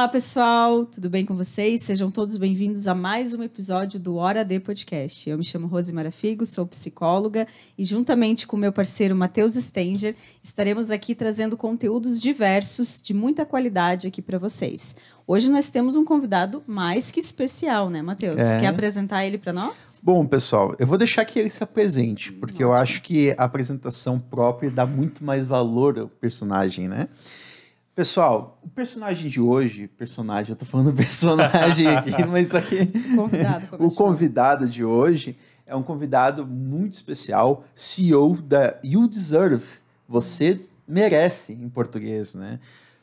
Olá, pessoal, tudo bem com vocês? Sejam todos bem-vindos a mais um episódio do Hora D Podcast. Eu me chamo Rose Marafigo, sou psicóloga e juntamente com meu parceiro Matheus Stenger, estaremos aqui trazendo conteúdos diversos de muita qualidade aqui para vocês. Hoje nós temos um convidado mais que especial, né, Matheus? Quer apresentar ele para nós? Bom, pessoal, eu vou deixar que ele se apresente, porque eu acho que a apresentação própria dá muito mais valor ao personagem, né? Pessoal, o personagem de hoje, eu tô falando personagem aqui, mas isso aqui... O convidado de hoje é um convidado muito especial, CEO da You Deserve. Você merece, em português, né?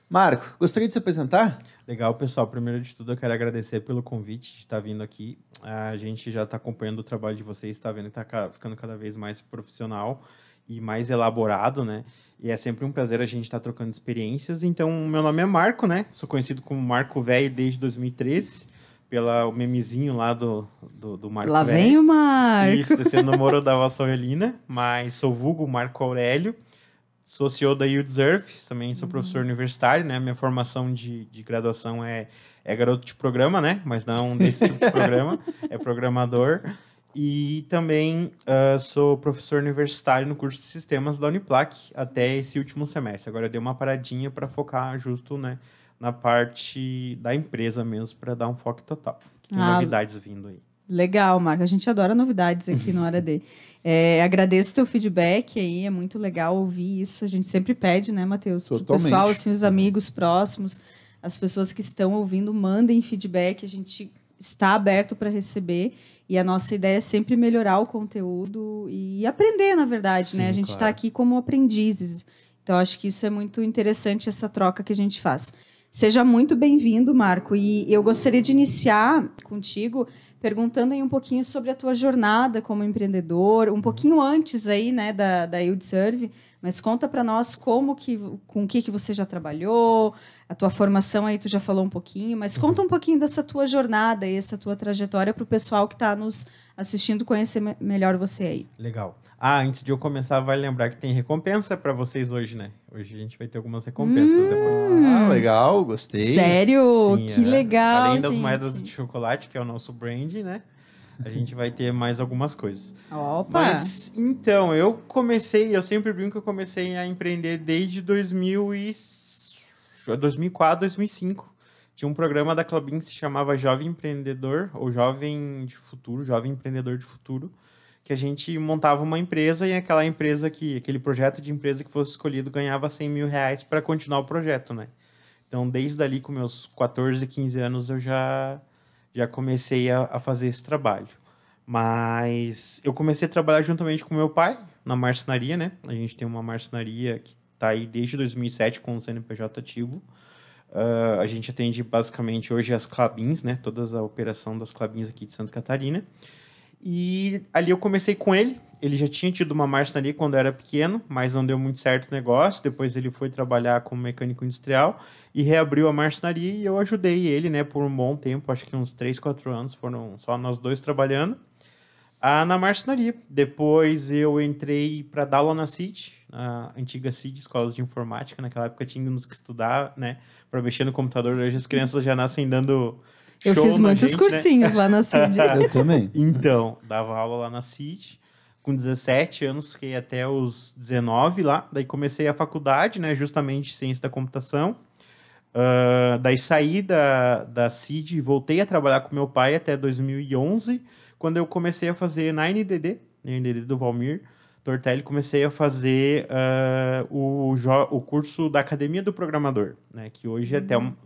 Marco, gostaria de se apresentar? Legal, pessoal. Primeiro de tudo, eu quero agradecer pelo convite de estar vindo aqui. A gente já está acompanhando o trabalho de vocês, está vendo que está ficando cada vez mais profissional e mais elaborado, né? E é sempre um prazer a gente estar trocando experiências. Então, meu nome é Marco, né? Sou conhecido como Marco Velho desde 2013, pelo memezinho lá do Marco Lá Velho. vem o Marco! Isso, descendo no Moro da Vassourelina, mas sou vulgo Marco Aurélio. Sou CEO da You Deserve, também sou professor universitário, né? Minha formação de graduação é garoto de programa, né? Mas não desse tipo de programa, é programador. E também sou professor universitário no curso de sistemas da Uniplac até esse último semestre. Agora eu dei uma paradinha para focar justo, né, na parte da empresa mesmo, para dar um foco total. Tem novidades vindo aí. Legal, Marco. A gente adora novidades aqui no Hora D. Agradeço o teu feedback aí, é muito legal ouvir isso. A gente sempre pede, né, Matheus? Para o pessoal, assim, os amigos próximos, as pessoas que estão ouvindo, mandem feedback. A gente está aberto para receber. E a nossa ideia é sempre melhorar o conteúdo e aprender, na verdade, né? A gente está aqui como aprendizes. Então, acho que isso é muito interessante, essa troca que a gente faz. Seja muito bem-vindo, Marco. E eu gostaria de iniciar contigo perguntando aí um pouquinho sobre a tua jornada como empreendedor, um pouquinho antes aí, né, da You Deserve, mas conta para nós com o que você já trabalhou, a tua formação aí tu já falou um pouquinho, mas conta um pouquinho dessa tua jornada e essa tua trajetória para o pessoal que está nos assistindo conhecer melhor você aí. Legal. Antes de eu começar, vale lembrar que tem recompensa para vocês hoje, né? Hoje a gente vai ter algumas recompensas depois. Legal, gostei. Sério? Sim, que legal, além das gente. moedas de chocolate, que é o nosso brand, né? A gente vai ter mais algumas coisas. Opa! Mas, então, eu sempre brinco que eu comecei a empreender desde 2004, 2005. Tinha um programa da Klabin que se chamava Jovem Empreendedor, ou Jovem de Futuro, Jovem Empreendedor de Futuro, que a gente montava uma empresa e aquele projeto de empresa que fosse escolhido ganhava R$100 mil para continuar o projeto, né? Então, desde ali, com meus 14, 15 anos, eu já comecei a fazer esse trabalho. Mas eu comecei a trabalhar juntamente com meu pai na marcenaria, né? A gente tem uma marcenaria que está aí desde 2007 com o CNPJ ativo. A gente atende basicamente hoje as Klabins, né? Toda a operação das Klabins aqui de Santa Catarina. E ali eu comecei com ele. Ele já tinha tido uma marcenaria quando eu era pequeno, mas não deu muito certo o negócio. Depois ele foi trabalhar como mecânico industrial e reabriu a marcenaria e eu ajudei ele, né, por um bom tempo, acho que uns 3, 4 anos, foram só nós dois trabalhando na marcenaria. Depois eu entrei para dar aula na CID, a antiga CID, Escolas de Informática. Naquela época tínhamos que estudar, né, para mexer no computador. Hoje as crianças já nascem dando... Eu fiz muitos cursinhos, né, lá na CID. Eu também. Então, dava aula lá na CID. Com 17 anos, fiquei até os 19 lá. Daí comecei a faculdade, né, justamente ciência da computação. Daí saí da CID e voltei a trabalhar com meu pai até 2011, quando eu comecei a fazer na NDD do Valmir Tortelli, comecei a fazer o curso da Academia do Programador, né, que hoje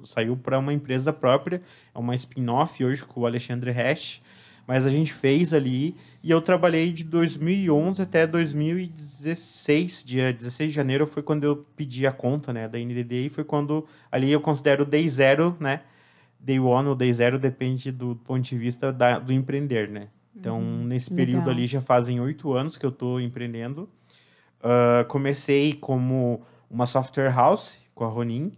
saiu para uma empresa própria, é uma spin-off hoje com o Alexandre Hash, mas a gente fez ali e eu trabalhei de 2011 até 2016, dia 16 de janeiro foi quando eu pedi a conta, né, da NDD, e foi quando ali eu considero Day Zero, né, Day One ou Day Zero, depende do ponto de vista do empreender, né. Então, nesse período ali, já fazem 8 anos que eu estou empreendendo. Comecei como uma software house com a Ronin.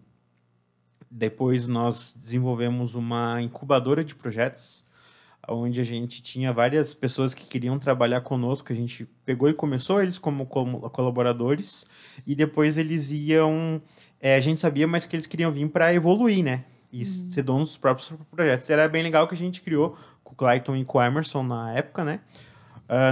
Depois, nós desenvolvemos uma incubadora de projetos, onde a gente tinha várias pessoas que queriam trabalhar conosco. A gente pegou e começou eles como colaboradores. E depois eles iam... a gente sabia, mas que eles queriam vir para evoluir, né? e ser dono dos próprios projetos. Era bem legal que a gente criou com o Clayton e com o Emerson na época, né?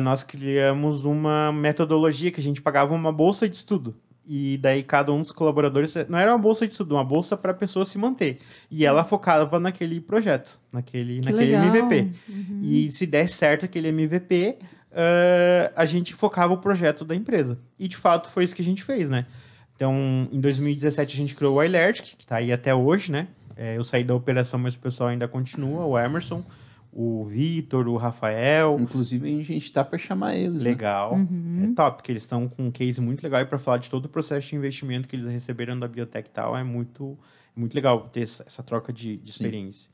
Nós criamos uma metodologia que a gente pagava uma bolsa de estudo. E daí cada um dos colaboradores... Não era uma bolsa de estudo, uma bolsa para a pessoa se manter. E ela focava naquele projeto, naquele MVP. E se desse certo aquele MVP, a gente focava o projeto da empresa. E de fato foi isso que a gente fez, né? Então, em 2017 a gente criou o iLertic, que está aí até hoje, né? Eu saí da operação, mas o pessoal ainda continua, o Emerson, o Vitor, o Rafael. Inclusive, a gente está para chamar eles. Legal. Né? É top, porque eles estão com um case muito legal. E para falar de todo o processo de investimento que eles receberam da biotech e tal, é muito legal ter essa troca de experiência.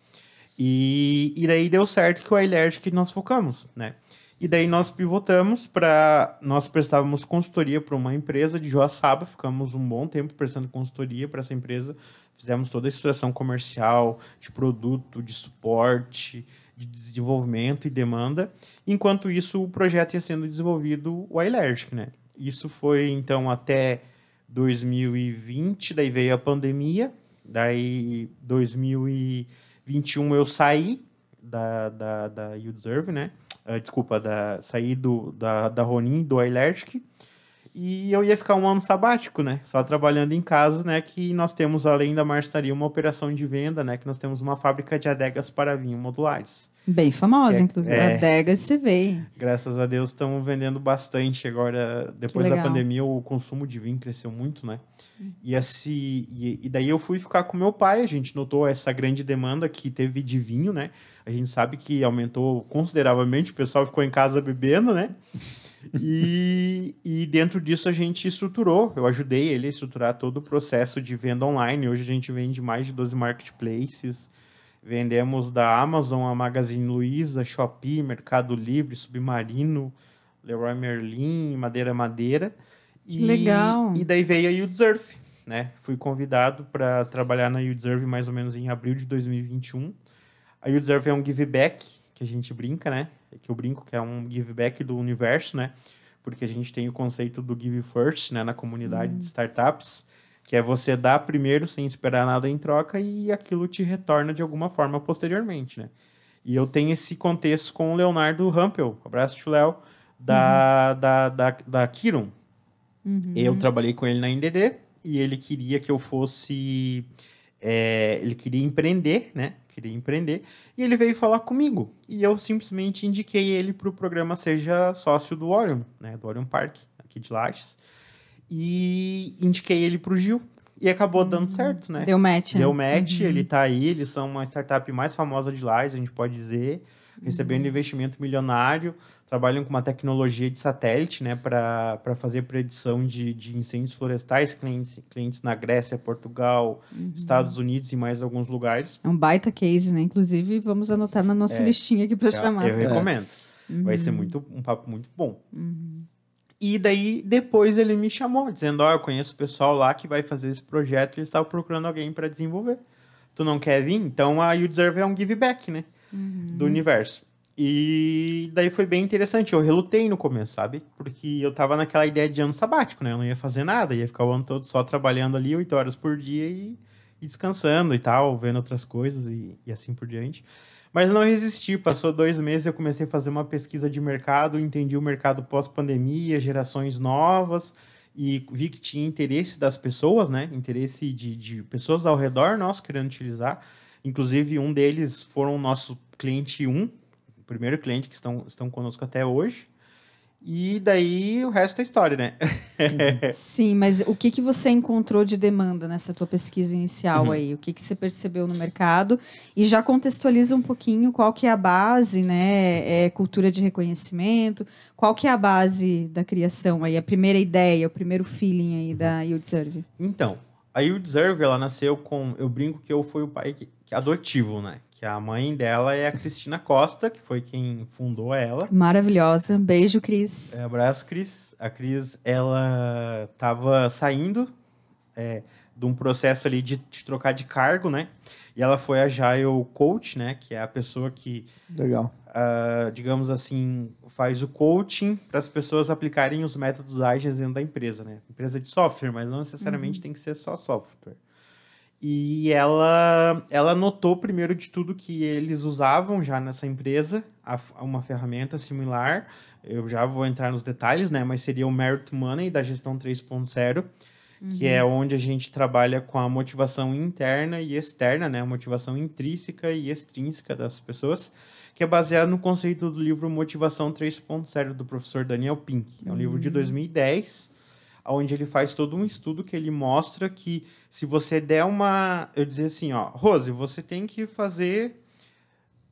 E daí deu certo que o iLertic que nós focamos, né? E daí nós pivotamos nós prestávamos consultoria para uma empresa de Joaçaba, ficamos um bom tempo prestando consultoria para essa empresa, fizemos toda a estruturação comercial, de produto, de suporte, de desenvolvimento e demanda. Enquanto isso, o projeto ia sendo desenvolvido, o iLertic, né? Isso foi, então, até 2020, daí veio a pandemia, daí 2021 eu saí da YouDeserve, né? Saí da Ronin, do iLertic, e eu ia ficar um ano sabático, né? Só trabalhando em casa, né? Que nós temos, além da marcenaria, uma operação de venda, né? Que nós temos uma fábrica de adegas para vinho modulares. Bem famosa, inclusive. Adegas se vê. Graças a Deus estamos vendendo bastante agora. Depois da pandemia, o consumo de vinho cresceu muito, né? E daí eu fui ficar com meu pai, a gente notou essa grande demanda que teve de vinho, né? A gente sabe que aumentou consideravelmente, o pessoal ficou em casa bebendo, né? E dentro disso a gente estruturou, eu ajudei ele a estruturar todo o processo de venda online. Hoje a gente vende mais de 12 marketplaces, vendemos da Amazon a Magazine Luiza, Shopee, Mercado Livre, Submarino, Leroy Merlin, Madeira. Que legal! E daí veio a YouDeserve, né? Fui convidado para trabalhar na YouDeserve mais ou menos em abril de 2021. A YouDeserve é um give back, que a gente brinca, né? Que eu brinco que é um give back do universo, né? Porque a gente tem o conceito do give first, né? Na comunidade de startups, que é você dar primeiro sem esperar nada em troca e aquilo te retorna de alguma forma posteriormente, né? E eu tenho esse contexto com o Leonardo Rampel, abraço to Léo, da Kiron. Eu trabalhei com ele na NDD e ele queria que eu fosse... ele queria empreender, né? E ele veio falar comigo. E eu simplesmente indiquei ele para o programa Seja Sócio do Orion, né? Do Orion Park, aqui de Lages. E indiquei ele para o Gil. E acabou dando certo, né? Deu match. Ele tá aí, eles são uma startup mais famosa de Lages, a gente pode dizer. Recebendo investimento milionário, trabalham com uma tecnologia de satélite, né, para fazer predição de incêndios florestais, clientes na Grécia, Portugal, Estados Unidos e mais alguns lugares. É um baita case, né? Inclusive, vamos anotar na nossa listinha aqui para chamar. Eu recomendo. Vai ser um papo muito bom. E daí, depois ele me chamou, dizendo, eu conheço o pessoal lá que vai fazer esse projeto e eles estavam procurando alguém para desenvolver. Tu não quer vir? Então, a YouDeserve é um give back, né? Do universo. E daí foi bem interessante. Eu relutei no começo, sabe? Porque eu tava naquela ideia de ano sabático, né? Eu não ia fazer nada, ia ficar o ano todo só trabalhando ali 8 horas por dia e descansando e tal, vendo outras coisas e assim por diante. Mas não resisti. Passou 2 meses, eu comecei a fazer uma pesquisa de mercado, entendi o mercado pós-pandemia, gerações novas, e vi que tinha interesse das pessoas, né? Interesse de pessoas ao redor nosso querendo utilizar. Inclusive, um deles foram o nosso cliente 1, o primeiro cliente que estão conosco até hoje. E daí, o resto é história, né? Sim, mas o que você encontrou de demanda nessa tua pesquisa inicial aí? O que você percebeu no mercado? E já contextualiza um pouquinho qual que é a base, né? Cultura de reconhecimento. Qual que é a base da criação aí? A primeira ideia, o primeiro feeling aí da YouDeserve? Então, a YouDeserve, ela nasceu com... Eu brinco que eu fui o pai adotivo, né? Que a mãe dela é a Cristina Costa, que foi quem fundou ela. Maravilhosa. Beijo, Cris. Abraço, Cris. A Cris, ela estava saindo de um processo ali de trocar de cargo, né? E ela foi a Agile Coach, né? Que é a pessoa que... Legal. digamos assim, faz o coaching para as pessoas aplicarem os métodos ágeis dentro da empresa, né? Empresa de software, mas não necessariamente tem que ser só software. E ela notou, primeiro de tudo, que eles usavam já nessa empresa uma ferramenta similar. Eu já vou entrar nos detalhes, né? Mas seria o Merit Money da gestão 3.0, que é onde a gente trabalha com a motivação interna e externa, né? A motivação intrínseca e extrínseca das pessoas, que é baseado no conceito do livro Motivação 3.0, do professor Daniel Pink. É um livro de 2010, onde ele faz todo um estudo que ele mostra que se você der eu dizer assim, ó, Rose, você tem que fazer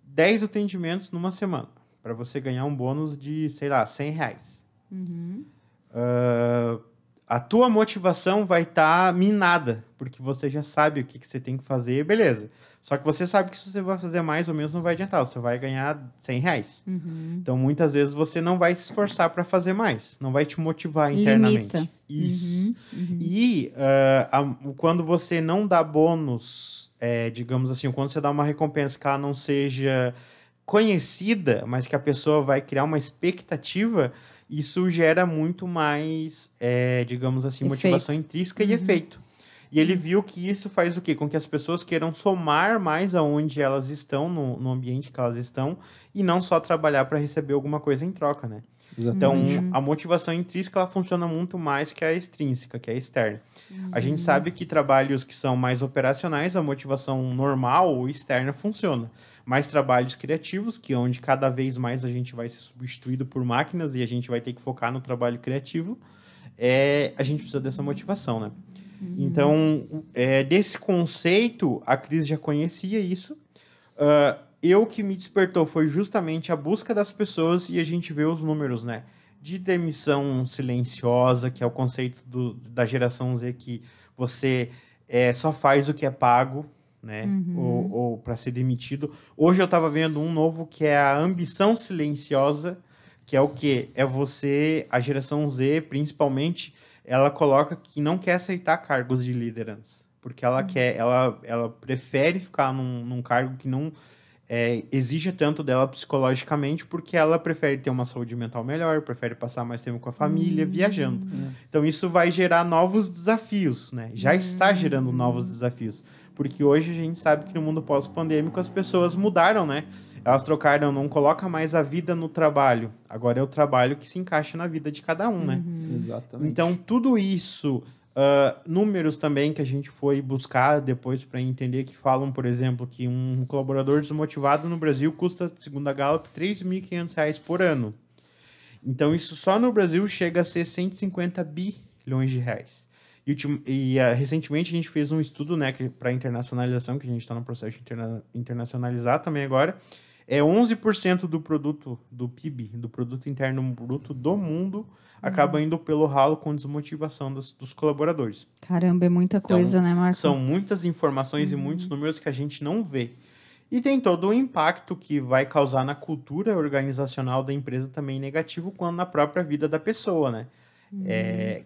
10 atendimentos numa semana para você ganhar um bônus de, sei lá, R$100. A tua motivação vai estar minada, porque você já sabe o que você tem que fazer, beleza. Só que você sabe que se você vai fazer mais ou menos não vai adiantar, você vai ganhar R$100. Então, muitas vezes, você não vai se esforçar para fazer mais, não vai te motivar internamente. Limita. Isso. E quando você não dá bônus, digamos assim, quando você dá uma recompensa que ela não seja conhecida, mas que a pessoa vai criar uma expectativa, isso gera muito mais, digamos assim, motivação intrínseca e efeito. E ele viu que isso faz o quê? Com que as pessoas queiram somar mais aonde elas estão, no ambiente que elas estão, e não só trabalhar para receber alguma coisa em troca, né? Exatamente. Então, a motivação intrínseca, ela funciona muito mais que a extrínseca, que é a externa. A gente sabe que trabalhos que são mais operacionais, a motivação normal ou externa funciona. Mas trabalhos criativos, que é onde cada vez mais a gente vai ser substituído por máquinas e a gente vai ter que focar no trabalho criativo, a gente precisa dessa motivação, né? Então, desse conceito, a Cris já conhecia isso. O que me despertou foi justamente a busca das pessoas e a gente vê os números, né? De demissão silenciosa, que é o conceito da geração Z, que você só faz o que é pago, né? Ou para ser demitido. Hoje eu estava vendo um novo que é a ambição silenciosa, que é o quê? É você, a geração Z, principalmente, ela coloca que não quer aceitar cargos de liderança, porque ela prefere ficar num cargo que não exija tanto dela psicologicamente, porque ela prefere ter uma saúde mental melhor, prefere passar mais tempo com a família, viajando. Então, isso vai gerar novos desafios, né? Já está gerando novos desafios, porque hoje a gente sabe que no mundo pós-pandêmico as pessoas mudaram, né? Elas trocaram, não coloca mais a vida no trabalho. Agora é o trabalho que se encaixa na vida de cada um, né? Exatamente. Então, tudo isso, números também que a gente foi buscar depois para entender, que falam, por exemplo, que um colaborador desmotivado no Brasil custa, segundo a Gallup, R$3.500 por ano. Então, isso só no Brasil chega a ser 150 bilhões de reais. Recentemente a gente fez um estudo, né, para internacionalização, que a gente está no processo de internacionalizar também agora. 11% do produto, do PIB, do produto interno bruto do mundo, acaba indo pelo ralo com desmotivação dos colaboradores. Caramba, é muita coisa, então, né, Marco? São muitas informações e muitos números que a gente não vê. E tem todo o impacto que vai causar na cultura organizacional da empresa também negativo, quanto na própria vida da pessoa, né?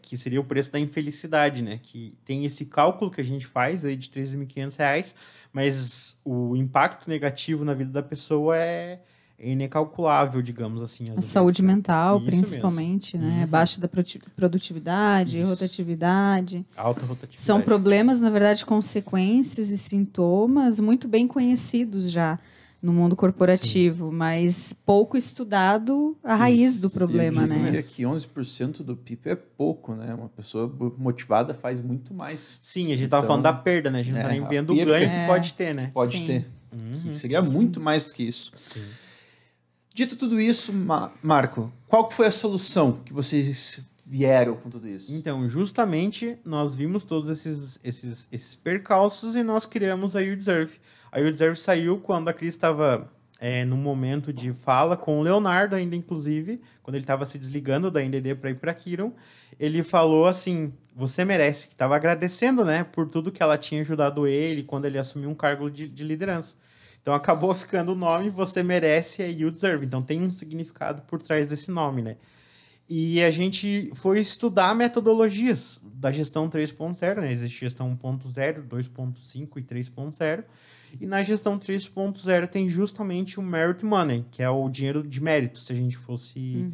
Que seria o preço da infelicidade, né? Que tem esse cálculo que a gente faz aí de R$3.500, mas o impacto negativo na vida da pessoa é incalculável, digamos assim. A saúde mental, Isso principalmente, mesmo. né? Baixa da produtividade, rotatividade. Alta rotatividade. São problemas, na verdade, consequências e sintomas muito bem conhecidos já no mundo corporativo, mas pouco estudado a raiz do problema, né? Eu diria que 11% do PIB é pouco, né? Uma pessoa motivada faz muito mais. Sim, a gente estava falando da perda, né? A gente não está nem vendo o ganho que pode ter, né? Pode ter. Que seria muito mais do que isso. Sim. Dito tudo isso, Marco, qual que foi a solução que vocês vieram com tudo isso? Então, justamente, nós vimos todos esses percalços e nós criamos a YouDeserve. A YouDeserve saiu quando a Cris estava no momento de fala com o Leonardo, ainda inclusive, quando ele estava se desligando da NDD para ir para a Kiron. Ele falou assim, você merece, que estava agradecendo, né, por tudo que ela tinha ajudado ele quando ele assumiu um cargo de liderança. Então, acabou ficando o nome Você Merece, YouDeserve. Então, tem um significado por trás desse nome, né? E a gente foi estudar metodologias da gestão 3.0, né? Existe gestão 1.0, 2.5 e 3.0. E na gestão 3.0 tem justamente o Merit Money, que é o dinheiro de mérito, se a gente fosse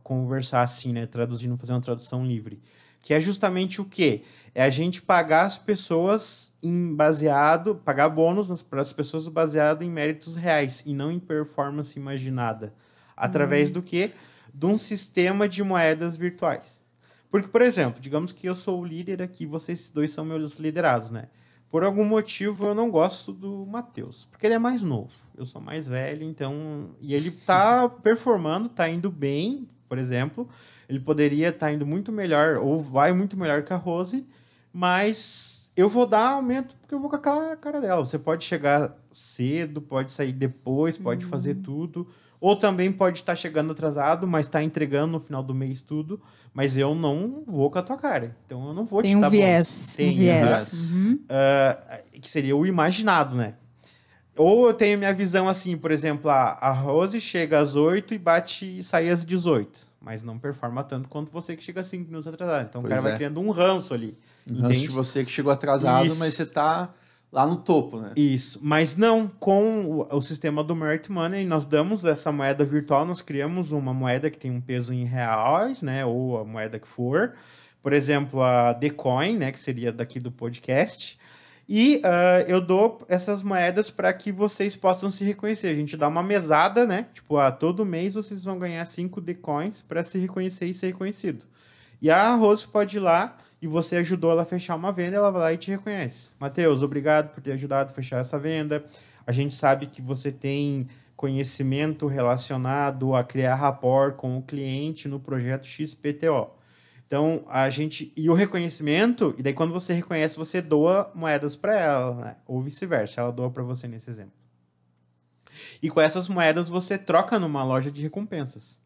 conversar assim, né? Traduzindo, fazer uma tradução livre. que é justamente o quê? É a gente pagar as pessoas pagar bônus para as pessoas baseado em méritos reais e não em performance imaginada. Através do quê? De um sistema de moedas virtuais. Porque, por exemplo, digamos que eu sou o líder aqui, vocês dois são meus liderados, né? Por algum motivo eu não gosto do Matheus, porque ele é mais novo, eu sou mais velho, então... E ele tá performando, tá indo bem, por exemplo, ele poderia estar indo muito melhor, ou vai muito melhor que a Rose, mas eu vou dar aumento porque eu vou com a cara dela. Você pode chegar cedo, pode sair depois, pode fazer tudo, ou também pode estar chegando atrasado, mas está entregando no final do mês tudo, mas eu não vou com a tua cara. Então eu não vou te dar bônus. Tem um viés. Que seria o imaginado, né? Ou eu tenho minha visão assim, por exemplo, a Rose chega às 8 e sai às 18. Mas não performa tanto quanto você que chega 5 minutos atrasado. Então o cara vai criando um ranço ali. Um ranço de você que chegou atrasado, mas você tá lá no topo, né? Isso. Mas não, com o sistema do Merit Money, nós damos essa moeda virtual, nós criamos uma moeda que tem um peso em reais, né? Ou a moeda que for. Por exemplo, a Decoin, né? Que seria daqui do podcast. E eu dou essas moedas para que vocês possam se reconhecer. A gente dá uma mesada, né? Tipo, todo mês vocês vão ganhar 5 Decoins para se reconhecer e ser reconhecido. E a Rose pode ir lá e você ajudou ela a fechar uma venda, ela vai lá e te reconhece. Matheus, obrigado por ter ajudado a fechar essa venda. A gente sabe que você tem conhecimento relacionado a criar rapport com o cliente no projeto XPTO. Então, e o reconhecimento, e daí quando você reconhece, você doa moedas para ela, né? Ou vice-versa, ela doa para você nesse exemplo. E com essas moedas você troca numa loja de recompensas.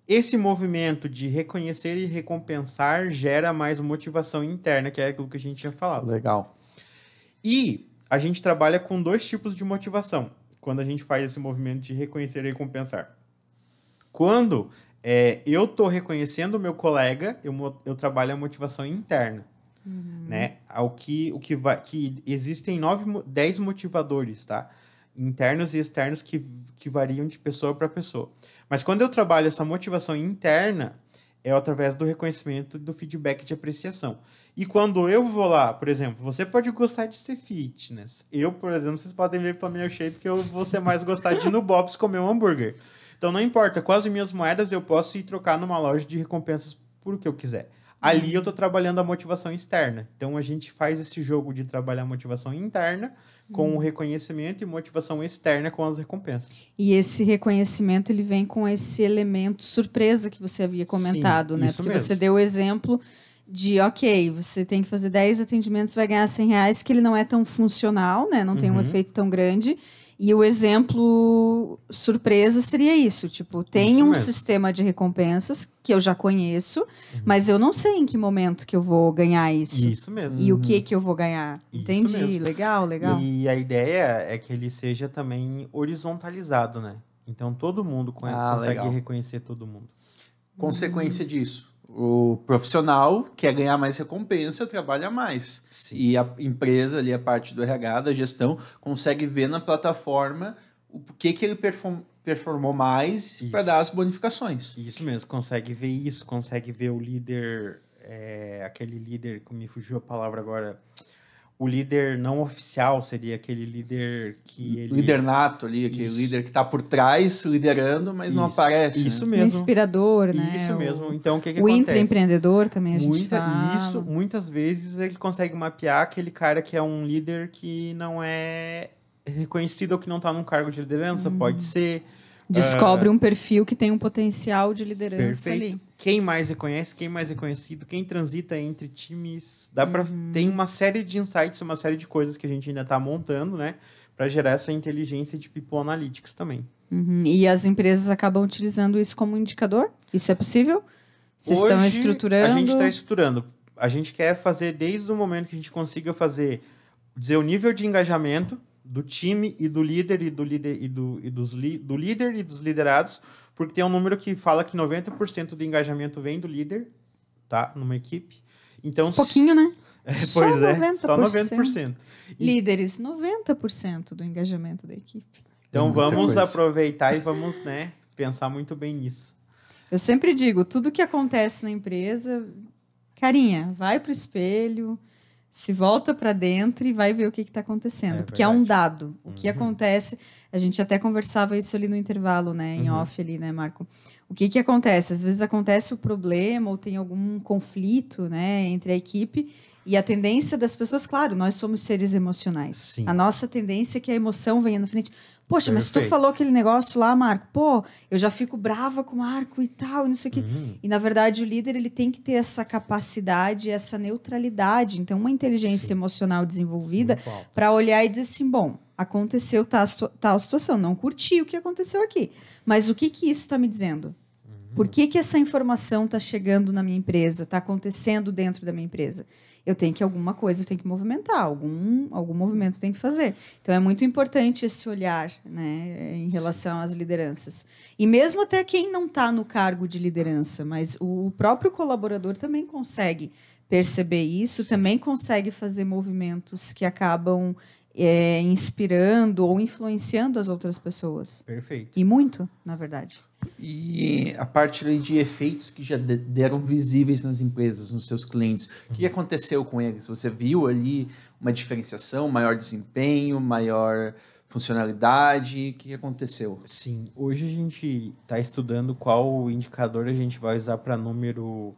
Esse movimento de reconhecer e recompensar gera mais motivação interna, que é aquilo que a gente tinha falado. Legal. E a gente trabalha com 2 tipos de motivação quando a gente faz esse movimento de reconhecer e recompensar. Quando eu estou reconhecendo o meu colega, eu trabalho a motivação interna. Né? Que existem 10 motivadores, tá? Internos e externos que variam de pessoa para pessoa. Mas quando eu trabalho essa motivação interna, é através do reconhecimento do feedback de apreciação. E quando eu vou lá, por exemplo, você pode gostar de ser fitness. Eu, por exemplo, vocês podem ver para meu shape que eu vou ser mais gostar de ir no Bob's comer um hambúrguer. Então não importa, com as minhas moedas eu posso ir trocar numa loja de recompensas por o que eu quiser. Ali eu estou trabalhando a motivação externa. Então a gente faz esse jogo de trabalhar a motivação interna com o reconhecimento e motivação externa com as recompensas. E esse reconhecimento ele vem com esse elemento surpresa que você havia comentado, Sim, né? isso Porque mesmo. você deu o exemplo de, ok, você tem que fazer 10 atendimentos, vai ganhar R$100, que ele não é tão funcional, né? Não tem um efeito tão grande. E o exemplo surpresa seria isso, tipo, tem um sistema de recompensas que eu já conheço, mas eu não sei em que momento que eu vou ganhar isso. Isso mesmo. E o que eu vou ganhar. Isso Entendi, mesmo. legal. E a ideia é que ele seja também horizontalizado, né? Então todo mundo consegue legal. reconhecer todo mundo. Consequência disso, o profissional quer ganhar mais recompensa, trabalha mais. Sim. E a empresa ali, a parte do RH, da gestão, consegue ver na plataforma o que ele performou mais para dar as bonificações. Isso mesmo, consegue ver isso, consegue ver o líder, aquele líder, como me fugiu a palavra agora, o líder não oficial seria aquele líder que ele... Líder nato ali, aquele líder que está por trás liderando, mas não aparece. Isso O mesmo. inspirador, né? Isso mesmo. Então, o que o acontece? intraempreendedor também a gente fala. Isso, muitas vezes ele consegue mapear aquele cara que é um líder que não é reconhecido ou que não está num cargo de liderança, pode ser... Descobre um perfil que tem um potencial de liderança ali. Quem mais reconhece, quem mais reconhecido, quem transita entre times. Tem uma série de insights, uma série de coisas que a gente ainda está montando, né? Para gerar essa inteligência de People Analytics também. E as empresas acabam utilizando isso como indicador? Isso é possível? Vocês Hoje, estão estruturando? A gente está estruturando. A gente quer fazer desde o momento que a gente consiga dizer o nível de engajamento do time e do líder do líder e dos liderados, porque tem um número que fala que 90% do engajamento vem do líder, tá? Numa equipe. Então, pouquinho, né? Só 90%. Líderes, 90% do engajamento da equipe. Então vamos aproveitar e vamos, né, pensar muito bem nisso. Eu sempre digo, tudo que acontece na empresa carinha, vai pro espelho, se volta para dentro e vai ver o que está acontecendo. Porque é um dado. O que acontece... A gente até conversava isso ali no intervalo, né? Em off ali, né, Marco? O que acontece? Às vezes acontece o problema ou tem algum conflito, né, entre a equipe e a tendência das pessoas... Claro, nós somos seres emocionais. Sim. A nossa tendência é que a emoção venha na frente. Poxa, mas tu falou aquele negócio lá, Marco. Pô, eu já fico brava com o Marco e tal, e não sei o quê. E, na verdade, o líder ele tem que ter essa capacidade, essa neutralidade. Então, uma inteligência emocional desenvolvida para olhar e dizer assim, bom, aconteceu tal situação, não curti o que aconteceu aqui. Mas o que isso está me dizendo? Por que essa informação está chegando na minha empresa, está acontecendo dentro da minha empresa? Eu tenho que movimentar, algum movimento tem que fazer. Então, é muito importante esse olhar, né, em relação às lideranças. E mesmo até quem não está no cargo de liderança, mas o próprio colaborador também consegue perceber isso, também consegue fazer movimentos que acabam inspirando ou influenciando as outras pessoas. Perfeito. E muito, na verdade. E a parte ali de efeitos que já deram visíveis nas empresas, nos seus clientes. O que aconteceu com eles? Você viu ali uma diferenciação, maior desempenho, maior funcionalidade? O que aconteceu? Sim, hoje a gente está estudando qual indicador a gente vai usar para número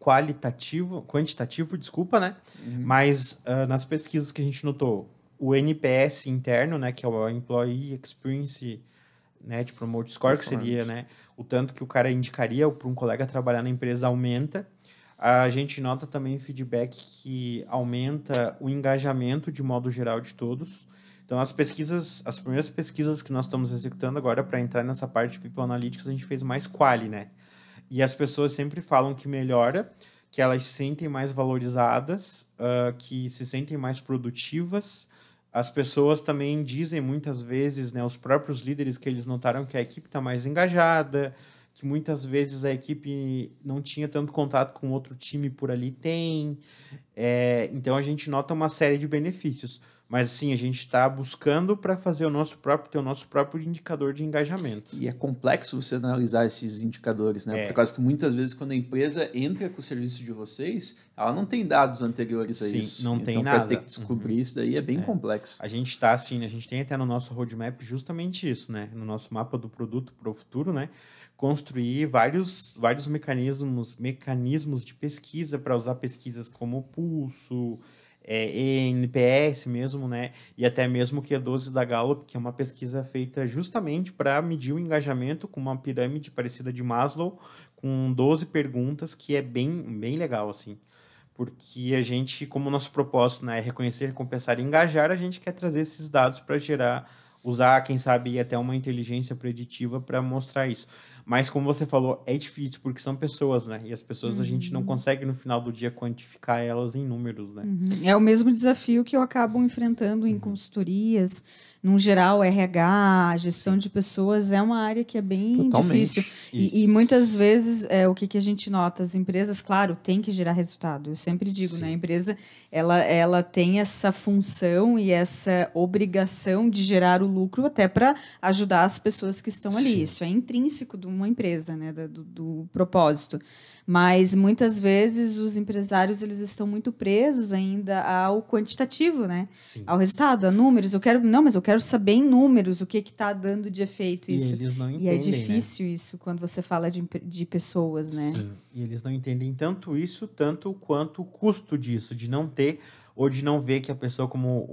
quantitativo, desculpa, né? Mas nas pesquisas que a gente notou, o NPS interno, né, que é o Employee Experience Net Promoter Score, que seria, né, o tanto que o cara indicaria para um colega trabalhar na empresa, aumenta. A gente nota também feedback que aumenta o engajamento de modo geral de todos. Então, as primeiras pesquisas que nós estamos executando agora para entrar nessa parte de People Analytics, a gente fez mais quali, né? E as pessoas sempre falam que melhora, que elas se sentem mais valorizadas, que se sentem mais produtivas. As pessoas também dizem muitas vezes, né, os próprios líderes, que eles notaram que a equipe está mais engajada, que muitas vezes a equipe não tinha tanto contato com outro time por ali, tem. Então, a gente nota uma série de benefícios. Mas, sim, a gente está buscando para fazer ter o nosso próprio indicador de engajamento. E é complexo você analisar esses indicadores, né? Por causa que muitas vezes, quando a empresa entra com o serviço de vocês, ela não tem dados anteriores a isso. Sim, não tem nada. Então, para ter que descobrir isso daí é bem complexo. A gente está assim, a gente tem até no nosso roadmap justamente isso, né? No nosso mapa do produto para o futuro, né? Construir vários mecanismos de pesquisa para usar pesquisas como o Pulso, NPS mesmo, né? E até mesmo o Q12 da Gallup, que é uma pesquisa feita justamente para medir o engajamento com uma pirâmide parecida de Maslow, com 12 perguntas, que é bem legal, assim. Porque a gente, como o nosso propósito, né, é reconhecer, recompensar e engajar, a gente quer trazer esses dados para usar, quem sabe, até uma inteligência preditiva para mostrar isso. Mas, como você falou, é difícil, porque são pessoas, né? E as pessoas a gente não consegue, no final do dia, quantificar elas em números, né? É o mesmo desafio que eu acabo enfrentando em consultorias. No geral, RH, gestão de pessoas, é uma área que é bem difícil. E muitas vezes, o que a gente nota? As empresas, claro, têm que gerar resultado. Eu sempre digo, né? A empresa, ela tem essa função e essa obrigação de gerar o lucro até para ajudar as pessoas que estão ali. Isso é intrínseco de uma empresa, né? Do propósito. Mas, muitas vezes, os empresários eles estão muito presos ainda ao quantitativo, né? Sim. Ao resultado, a números. Eu quero saber em números o que está dando de efeito isso. E eles não entendem, e é difícil, né? Isso quando você fala de pessoas, né? Sim, e eles não entendem tanto quanto o custo disso, de não ter ou de não ver que a pessoa, como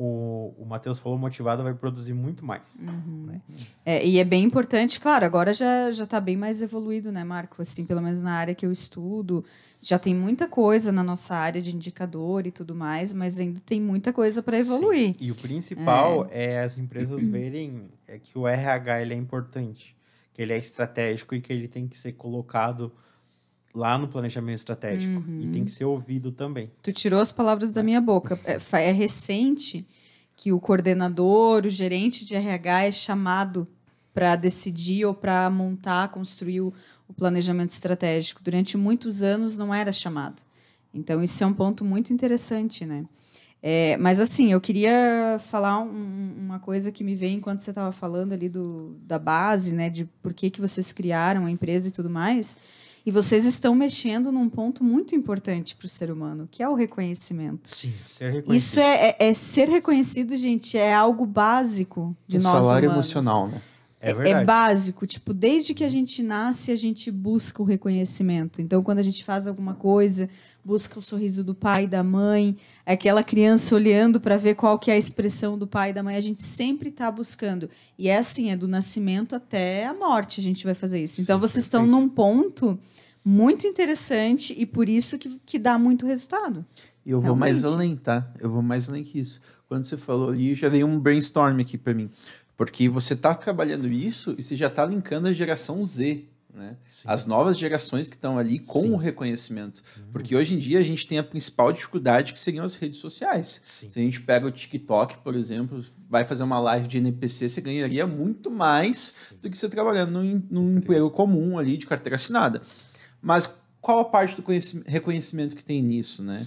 o Matheus falou, motivada, vai produzir muito mais. Né? E é bem importante, claro, agora já está bem mais evoluído, né, Marco? Assim, pelo menos na área que eu estudo, já tem muita coisa na nossa área de indicador e tudo mais, mas ainda tem muita coisa para evoluir. Sim. E o principal é as empresas verem que o RH ele é importante, que ele é estratégico e que ele tem que ser colocado lá no planejamento estratégico. E tem que ser ouvido também. Tu tirou as palavras da minha boca. É recente que o coordenador, o gerente de RH é chamado para decidir ou para montar, construir o planejamento estratégico. Durante muitos anos não era chamado. Então, isso é um ponto muito interessante, né? Mas, assim, eu queria falar uma coisa que me veio enquanto você estava falando ali da base, né? De por que vocês criaram a empresa e tudo mais. E vocês estão mexendo num ponto muito importante para o ser humano, que é o reconhecimento. Sim, ser reconhecido. Isso é ser reconhecido, gente, é algo básico de nós humanos. O salário emocional, né? É básico, tipo, desde que a gente nasce, a gente busca o reconhecimento. Então, quando a gente faz alguma coisa, busca o sorriso do pai e da mãe, aquela criança olhando para ver qual que é a expressão do pai e da mãe, a gente sempre está buscando. E é assim, é do nascimento até a morte a gente vai fazer isso. Então, vocês estão num ponto muito interessante e por isso que dá muito resultado. E eu vou mais além, tá? Eu vou mais além que isso. Quando você falou ali, já veio um brainstorm aqui para mim. Porque você está trabalhando isso e você já está linkando a geração Z, né? As novas gerações que estão ali com o reconhecimento. Porque hoje em dia a gente tem a principal dificuldade que seriam as redes sociais. Se a gente pega o TikTok, por exemplo, vai fazer uma live de NPC, você ganharia muito mais do que você trabalhando num emprego comum ali de carteira assinada. Mas qual a parte do reconhecimento que tem nisso, né?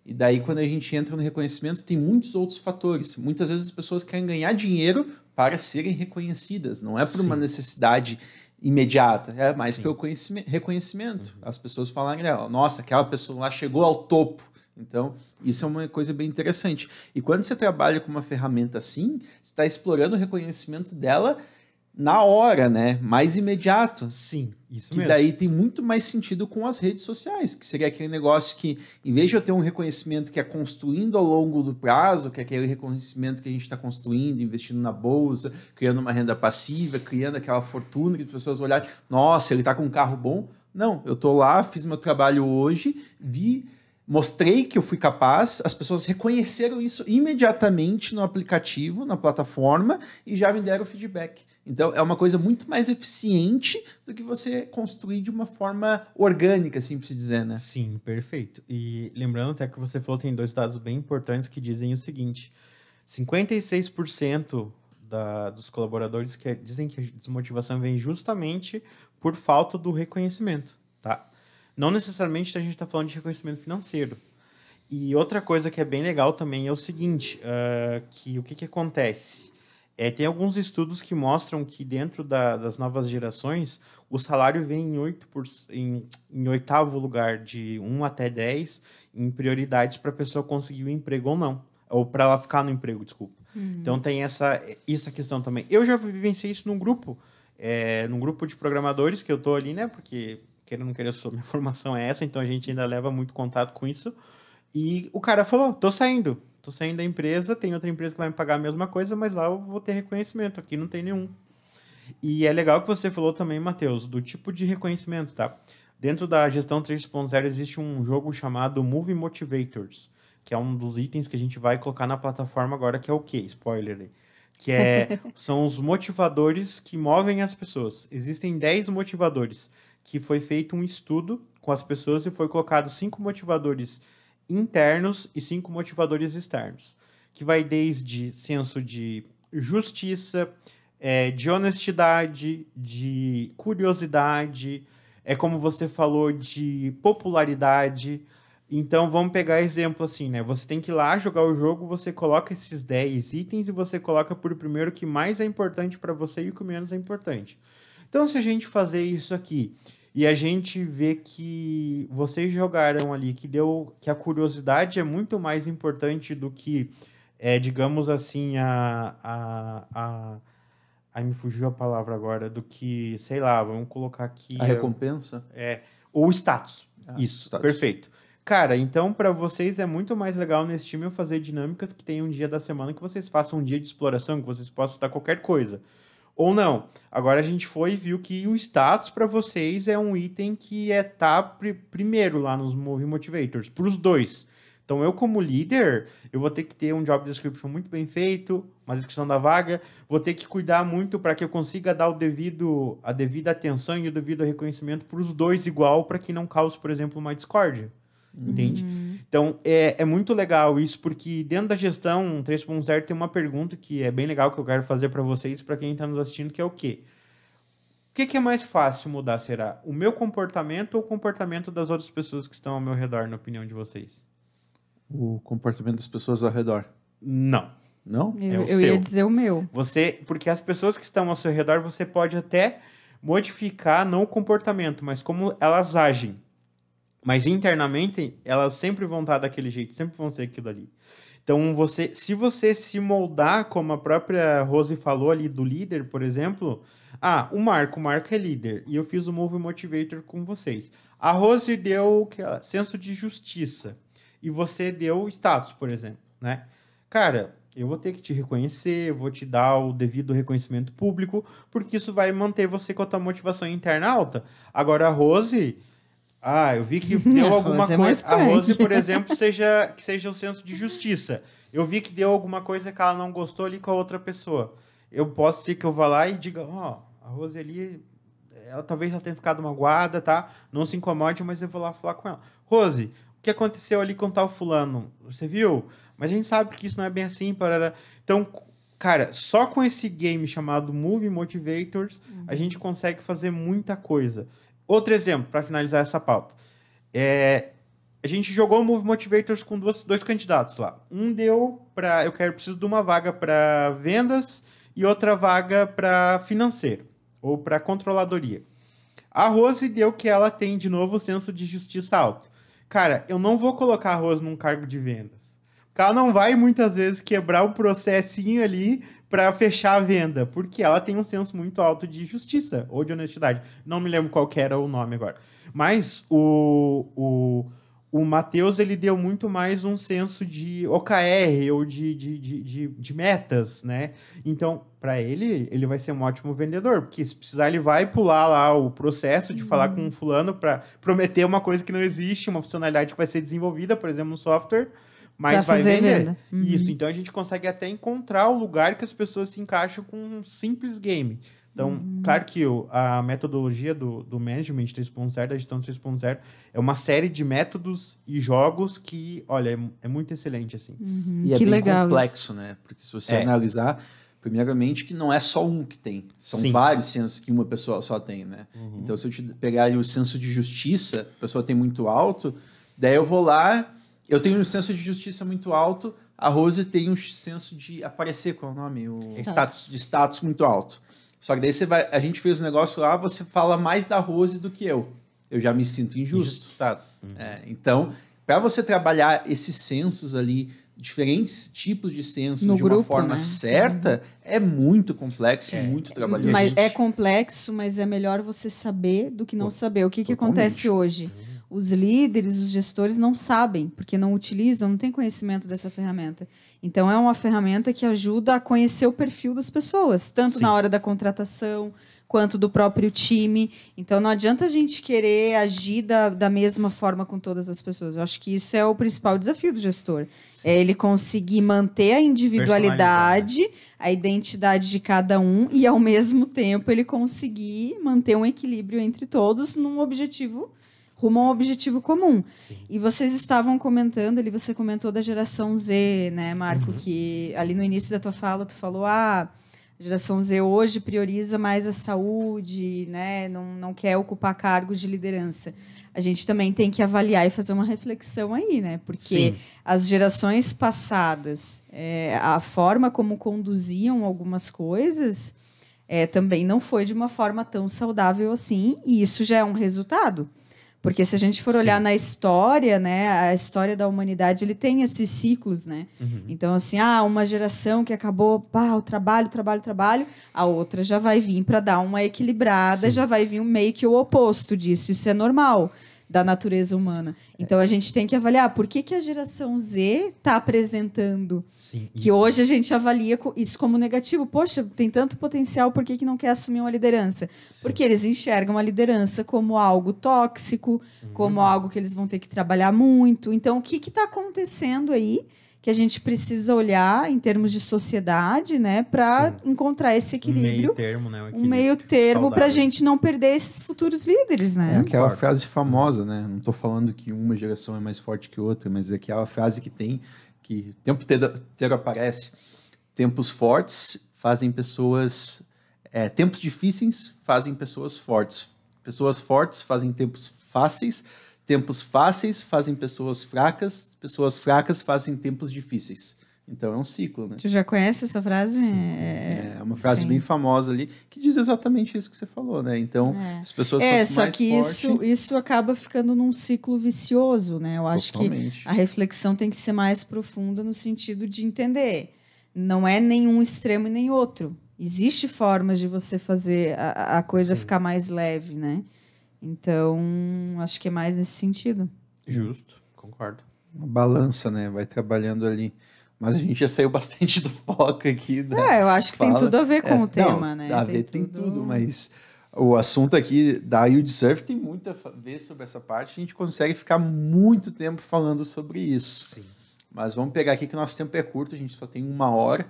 E daí, quando a gente entra no reconhecimento, tem muitos outros fatores. Muitas vezes as pessoas querem ganhar dinheiro para serem reconhecidas. Não é por uma necessidade imediata, é mais pelo reconhecimento. As pessoas falarem, nossa, aquela pessoa lá chegou ao topo. Então, isso é uma coisa bem interessante. E quando você trabalha com uma ferramenta assim, você está explorando o reconhecimento dela na hora, né? Mais imediato. Sim, isso que mesmo. Daí tem muito mais sentido com as redes sociais, que seria aquele negócio que, em vez de eu ter um reconhecimento que é construindo ao longo do prazo, que é aquele reconhecimento que a gente está construindo, investindo na bolsa, criando uma renda passiva, criando aquela fortuna que as pessoas olharem, nossa, ele está com um carro bom. Não, eu estou lá, fiz meu trabalho hoje, mostrei que eu fui capaz, as pessoas reconheceram isso imediatamente no aplicativo, na plataforma, e já me deram feedback. Então, é uma coisa muito mais eficiente do que você construir de uma forma orgânica, assim por se dizer, né? Sim, perfeito. E lembrando até que você falou, tem 2 dados bem importantes que dizem o seguinte: 56% dos colaboradores que dizem que a desmotivação vem justamente por falta do reconhecimento, tá? Não necessariamente a gente está falando de reconhecimento financeiro. E outra coisa que é bem legal também é o seguinte, que o que acontece? Tem alguns estudos que mostram que dentro das novas gerações, o salário vem em oitavo lugar, de 1 até 10, em prioridades para a pessoa conseguir um emprego ou não. Ou para ela ficar no emprego, desculpa. Então tem essa questão também. Eu já vivenciei isso num grupo de programadores que eu tô ali, né? Porque, querendo ou não querer, minha formação é essa, então a gente ainda leva muito contato com isso. E o cara falou, tô saindo da empresa, tem outra empresa que vai me pagar a mesma coisa, mas lá eu vou ter reconhecimento, aqui não tem nenhum. E é legal que você falou também, Matheus, do tipo de reconhecimento, tá? Dentro da gestão 3.0 existe um jogo chamado Movie Motivators, que é um dos itens que a gente vai colocar na plataforma agora, que é o quê? Spoiler aí. Que são os motivadores que movem as pessoas. Existem 10 motivadores, que foi feito um estudo com as pessoas e foi colocado 5 motivadores internos e 5 motivadores externos, que vai desde senso de justiça, de honestidade, de curiosidade, como você falou, de popularidade. Então, vamos pegar exemplo assim, né? Você tem que ir lá jogar o jogo, você coloca esses 10 itens e você coloca por primeiro o que mais é importante para você e o que menos é importante. Então, se a gente fazer isso aqui e a gente vê que vocês jogaram ali, que a curiosidade é muito mais importante do que, digamos assim, aí me fugiu a palavra agora, do que, sei lá, vamos colocar aqui... A recompensa? Ou o status. Isso, status. Perfeito. Cara, então para vocês é muito mais legal nesse time eu fazer dinâmicas que tem um dia da semana que vocês façam um dia de exploração, que vocês possam estar qualquer coisa. Ou não. Agora a gente foi e viu que o status para vocês é um item que primeiro lá nos Movie Motivators, para os dois. Então eu como líder, eu vou ter que ter um job description muito bem feito, uma descrição da vaga, vou ter que cuidar muito para que eu consiga dar a devida atenção e o devido reconhecimento para os dois igual, para que não cause, por exemplo, uma discórdia. Entende? Então, é muito legal isso, porque dentro da gestão 3.0 tem uma pergunta que é bem legal que eu quero fazer para vocês, para quem está nos assistindo, que é o quê? O que é mais fácil mudar, será? O meu comportamento ou o comportamento das outras pessoas que estão ao meu redor, na opinião de vocês? O comportamento das pessoas ao redor. Não. Não? Eu ia dizer o meu. Porque as pessoas que estão ao seu redor, você pode até modificar não o comportamento, mas como elas agem. Mas internamente, elas sempre vão estar daquele jeito, sempre vão ser aquilo ali. Então, se você se moldar, como a própria Rose falou ali do líder, por exemplo, o Marco é líder, e eu fiz o Move Motivator com vocês. A Rose deu senso de justiça, e você deu status, por exemplo, né? Cara, eu vou ter que te reconhecer, eu vou te dar o devido reconhecimento público, porque isso vai manter você com a tua motivação interna alta. Agora, a Rose... eu vi que deu alguma coisa... A Rose, por exemplo, que seja o senso de justiça. Eu vi que deu alguma coisa que ela não gostou ali com a outra pessoa. Eu posso ser que eu vá lá e diga, a Rose ali, talvez ela tenha ficado magoada, tá? Não se incomode, mas eu vou lá falar com ela. Rose, o que aconteceu ali com tal fulano? Você viu? Mas a gente sabe que isso não é bem assim. Parará. Então, cara, só com esse game chamado Movie Motivators, a gente consegue fazer muita coisa. Outro exemplo, para finalizar essa pauta. A gente jogou o Move Motivators com dois candidatos lá. Um deu para... preciso de uma vaga para vendas e outra vaga para financeiro, ou para controladoria. A Rose deu que ela tem, de novo, o senso de justiça alto. Cara, eu não vou colocar a Rose num cargo de vendas. Porque ela não vai, muitas vezes, quebrar o processinho ali para fechar a venda, porque ela tem um senso muito alto de justiça ou de honestidade. Não me lembro qual que era o nome agora. Mas o Matheus, ele deu muito mais um senso de OKR ou de metas, né? Então, para ele vai ser um ótimo vendedor, porque se precisar, ele vai pular lá o processo de falar com um fulano para prometer uma coisa que não existe, uma funcionalidade que vai ser desenvolvida, por exemplo, no software, mas vai vender. Isso, então a gente consegue até encontrar o lugar que as pessoas se encaixam com um simples game. Então, claro que a metodologia do Management 3.0, da gestão 3.0, é uma série de métodos e jogos que, olha, é muito excelente, assim. E é bem complexo, né? Porque se você analisar, primeiramente, que não é só um que tem. São vários sensos que uma pessoa só tem, né? Então, se eu te pegar o senso de justiça, a pessoa tem muito alto, daí eu vou lá, eu tenho um senso de justiça muito alto, a Rose tem um senso de aparecer, qual é o nome? De status muito alto. Só que daí a gente fez um negócio lá, você fala mais da Rose do que eu. Eu já me sinto injusto. Então, para você trabalhar esses sensos ali, diferentes tipos de sensos de uma forma certa, é muito complexo e muito trabalhoso. Mas é complexo, mas é melhor você saber do que não saber. O que acontece hoje? Os líderes, os gestores não sabem, porque não utilizam, não têm conhecimento dessa ferramenta. Então, é uma ferramenta que ajuda a conhecer o perfil das pessoas, tanto na hora da contratação, quanto do próprio time. Então, não adianta a gente querer agir da mesma forma com todas as pessoas. Eu acho que isso é o principal desafio do gestor. É ele conseguir manter a individualidade, a identidade de cada um e, ao mesmo tempo, ele conseguir manter um equilíbrio entre todos num objetivo rumo a um objetivo comum. E vocês estavam comentando, ali você comentou da geração Z, né, Marco, que ali no início da tua fala tu falou, a geração Z hoje prioriza mais a saúde, né, não quer ocupar cargos de liderança. A gente também tem que avaliar e fazer uma reflexão aí, né, porque as gerações passadas, a forma como conduziam algumas coisas também não foi de uma forma tão saudável assim, e isso já é um resultado. Porque se a gente for olhar na história, né, a história da humanidade, ele tem esses ciclos, né? Então, assim, uma geração que acabou, o trabalho, a outra já vai vir para dar uma equilibrada, já vai vir meio que o oposto disso. Isso é normal da natureza humana. Então, a gente tem que avaliar por que a geração Z está apresentando que hoje a gente avalia isso como negativo. Poxa, tem tanto potencial, por que não quer assumir uma liderança? Porque eles enxergam a liderança como algo tóxico, como algo que eles vão ter que trabalhar muito. Então, o que está acontecendo aí que a gente precisa olhar em termos de sociedade, né, para encontrar esse equilíbrio, um meio termo para a gente não perder esses futuros líderes, né? É aquela frase famosa, né? Não estou falando que uma geração é mais forte que outra, mas é aquela frase que o tempo inteiro aparece. Tempos fortes fazem pessoas... tempos difíceis fazem pessoas fortes. Pessoas fortes fazem tempos fáceis. Tempos fáceis fazem pessoas fracas fazem tempos difíceis. Então é um ciclo, né? Tu já conhece essa frase? É uma frase bem famosa ali que diz exatamente isso que você falou, né? Então, as pessoas só mais que forte... isso acaba ficando num ciclo vicioso, né? Eu acho que a reflexão tem que ser mais profunda no sentido de entender. Não é nenhum extremo e nem outro. Existe formas de você fazer a coisa ficar mais leve, né? Então, acho que é mais nesse sentido. Justo, concordo. Uma balança, né? Vai trabalhando ali. Mas a gente já saiu bastante do foco aqui. Eu acho que tem tudo a ver com o tema, né? A ver tem tudo, mas o assunto aqui da Yield Surf tem muito a ver sobre essa parte. A gente consegue ficar muito tempo falando sobre isso. Sim. Mas vamos pegar aqui que o nosso tempo é curto, a gente só tem 1 hora.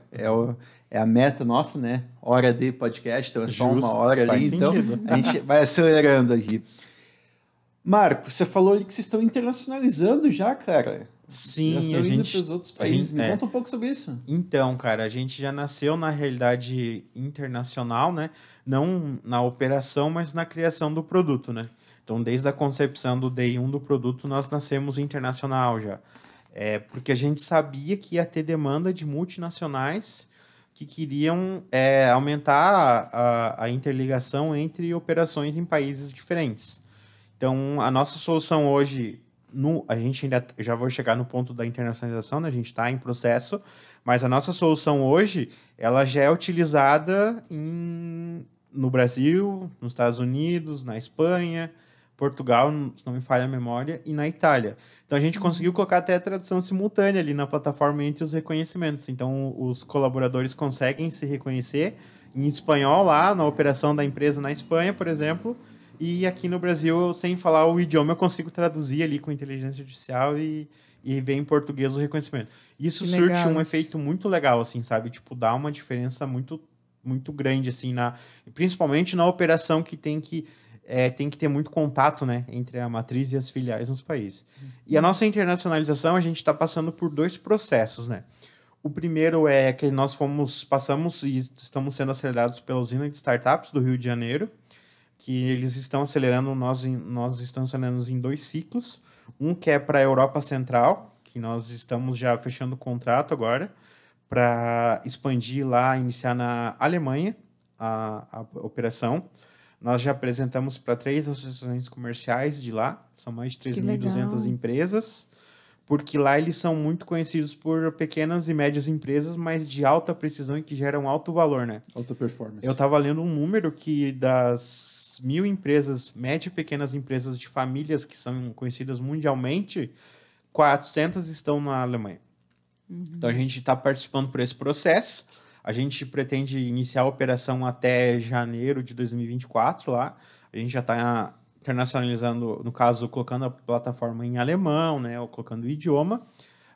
É a meta nossa, né? Hora de podcast, então é só 1 hora ali. Então a gente vai acelerando aqui. Marco, você falou ali que vocês estão internacionalizando já, cara. Sim, já estão indo para os outros países. Me conta um pouco sobre isso. Então, cara, a gente já nasceu na realidade internacional, né? Não na operação, mas na criação do produto, né? Então, desde a concepção do Day 1 do produto, nós nascemos internacional já. Porque a gente sabia que ia ter demanda de multinacionais que queriam aumentar a interligação entre operações em países diferentes. Então, a nossa solução hoje, a gente ainda já vou chegar no ponto da internacionalização, né? A gente está em processo, mas a nossa solução hoje, ela já é utilizada no Brasil, nos Estados Unidos, na Espanha, Portugal, se não me falha a memória, e na Itália. Então, a gente conseguiu colocar até a tradução simultânea ali na plataforma entre os reconhecimentos. Então, os colaboradores conseguem se reconhecer em espanhol lá, na operação da empresa na Espanha, por exemplo, e aqui no Brasil, sem falar o idioma, eu consigo traduzir ali com inteligência artificial e ver em português o reconhecimento. Isso surte um efeito muito legal, assim, sabe? Tipo, dá uma diferença muito, muito grande, assim, principalmente na operação que tem que ter muito contato, né, entre a matriz e as filiais nos países. E a nossa internacionalização, a gente está passando por 2 processos, né? O primeiro é que nós passamos e estamos sendo acelerados pela usina de startups do Rio de Janeiro, que eles estão acelerando, nós estamos acelerando em 2 ciclos. Um que é para a Europa Central, que nós estamos já fechando o contrato agora, para expandir lá, iniciar na Alemanha a operação. Nós já apresentamos para 3 associações comerciais de lá, são mais de 3.200 empresas, porque lá eles são muito conhecidos por pequenas e médias empresas, mas de alta precisão e que geram alto valor, né? Alta performance. Eu estava lendo um número que das 1.000 empresas, médias e pequenas empresas de famílias que são conhecidas mundialmente, 400 estão na Alemanha. Então, a gente está participando por esse processo. A gente pretende iniciar a operação até janeiro de 2024 lá. A gente já está internacionalizando, no caso, colocando a plataforma em alemão, né, ou colocando o idioma,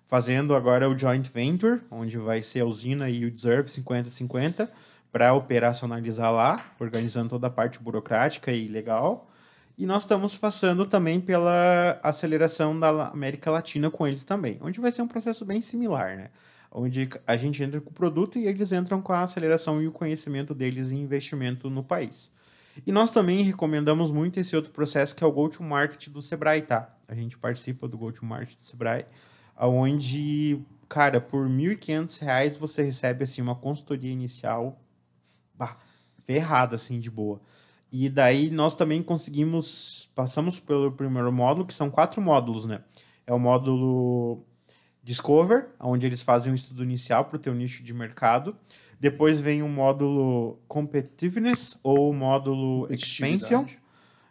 fazendo agora o joint venture, onde vai ser a usina e o Deserve 50-50, para operacionalizar lá, organizando toda a parte burocrática e legal. E nós estamos passando também pela aceleração da América Latina com eles também, onde vai ser um processo bem similar, né? Onde a gente entra com o produto e eles entram com a aceleração e o conhecimento deles em investimento no país. E nós também recomendamos muito esse outro processo, que é o Go-to-Market do Sebrae, tá? A gente participa do Go-to-Market do Sebrae, onde, cara, por R$ 1.500 você recebe, assim, uma consultoria inicial ferrada, assim, de boa. E daí nós também passamos pelo primeiro módulo, que são 4 módulos, né? É o módulo Discover, onde eles fazem um estudo inicial para o teu nicho de mercado. Depois vem o módulo Competitiveness ou o módulo Expansion.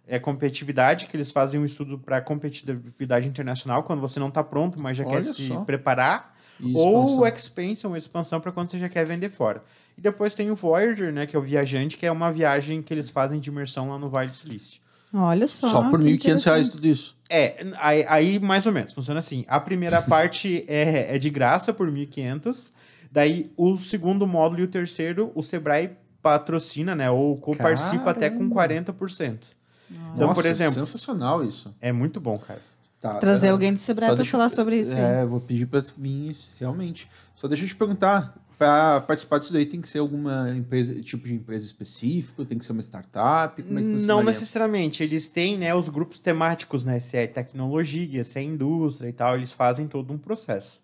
É competitividade, que eles fazem um estudo para competitividade internacional, quando você não está pronto, mas já quer se preparar. Ou o Expansion, expansão, para quando você já quer vender fora. E depois tem o Voyager, né, que é o viajante, que é uma viagem que eles fazem de imersão lá no Vale do Silício. Olha só. Só por R$ 1.500 tudo isso. Aí mais ou menos, funciona assim. A primeira parte é de graça por 1.500. Daí o segundo módulo e o terceiro, o Sebrae patrocina, né? Ou participa até com 40%. Então, por exemplo, sensacional isso. É muito bom, cara. Tá, trazer alguém do Sebrae para falar sobre isso. Vou pedir para mim, realmente. Só deixa eu te perguntar, para participar disso daí tem que ser alguma empresa, tipo de empresa específico? Tem que ser uma startup? Como é que não necessariamente. Eles têm, né, os grupos temáticos, né? Se é tecnologia, se é indústria e tal, eles fazem todo um processo.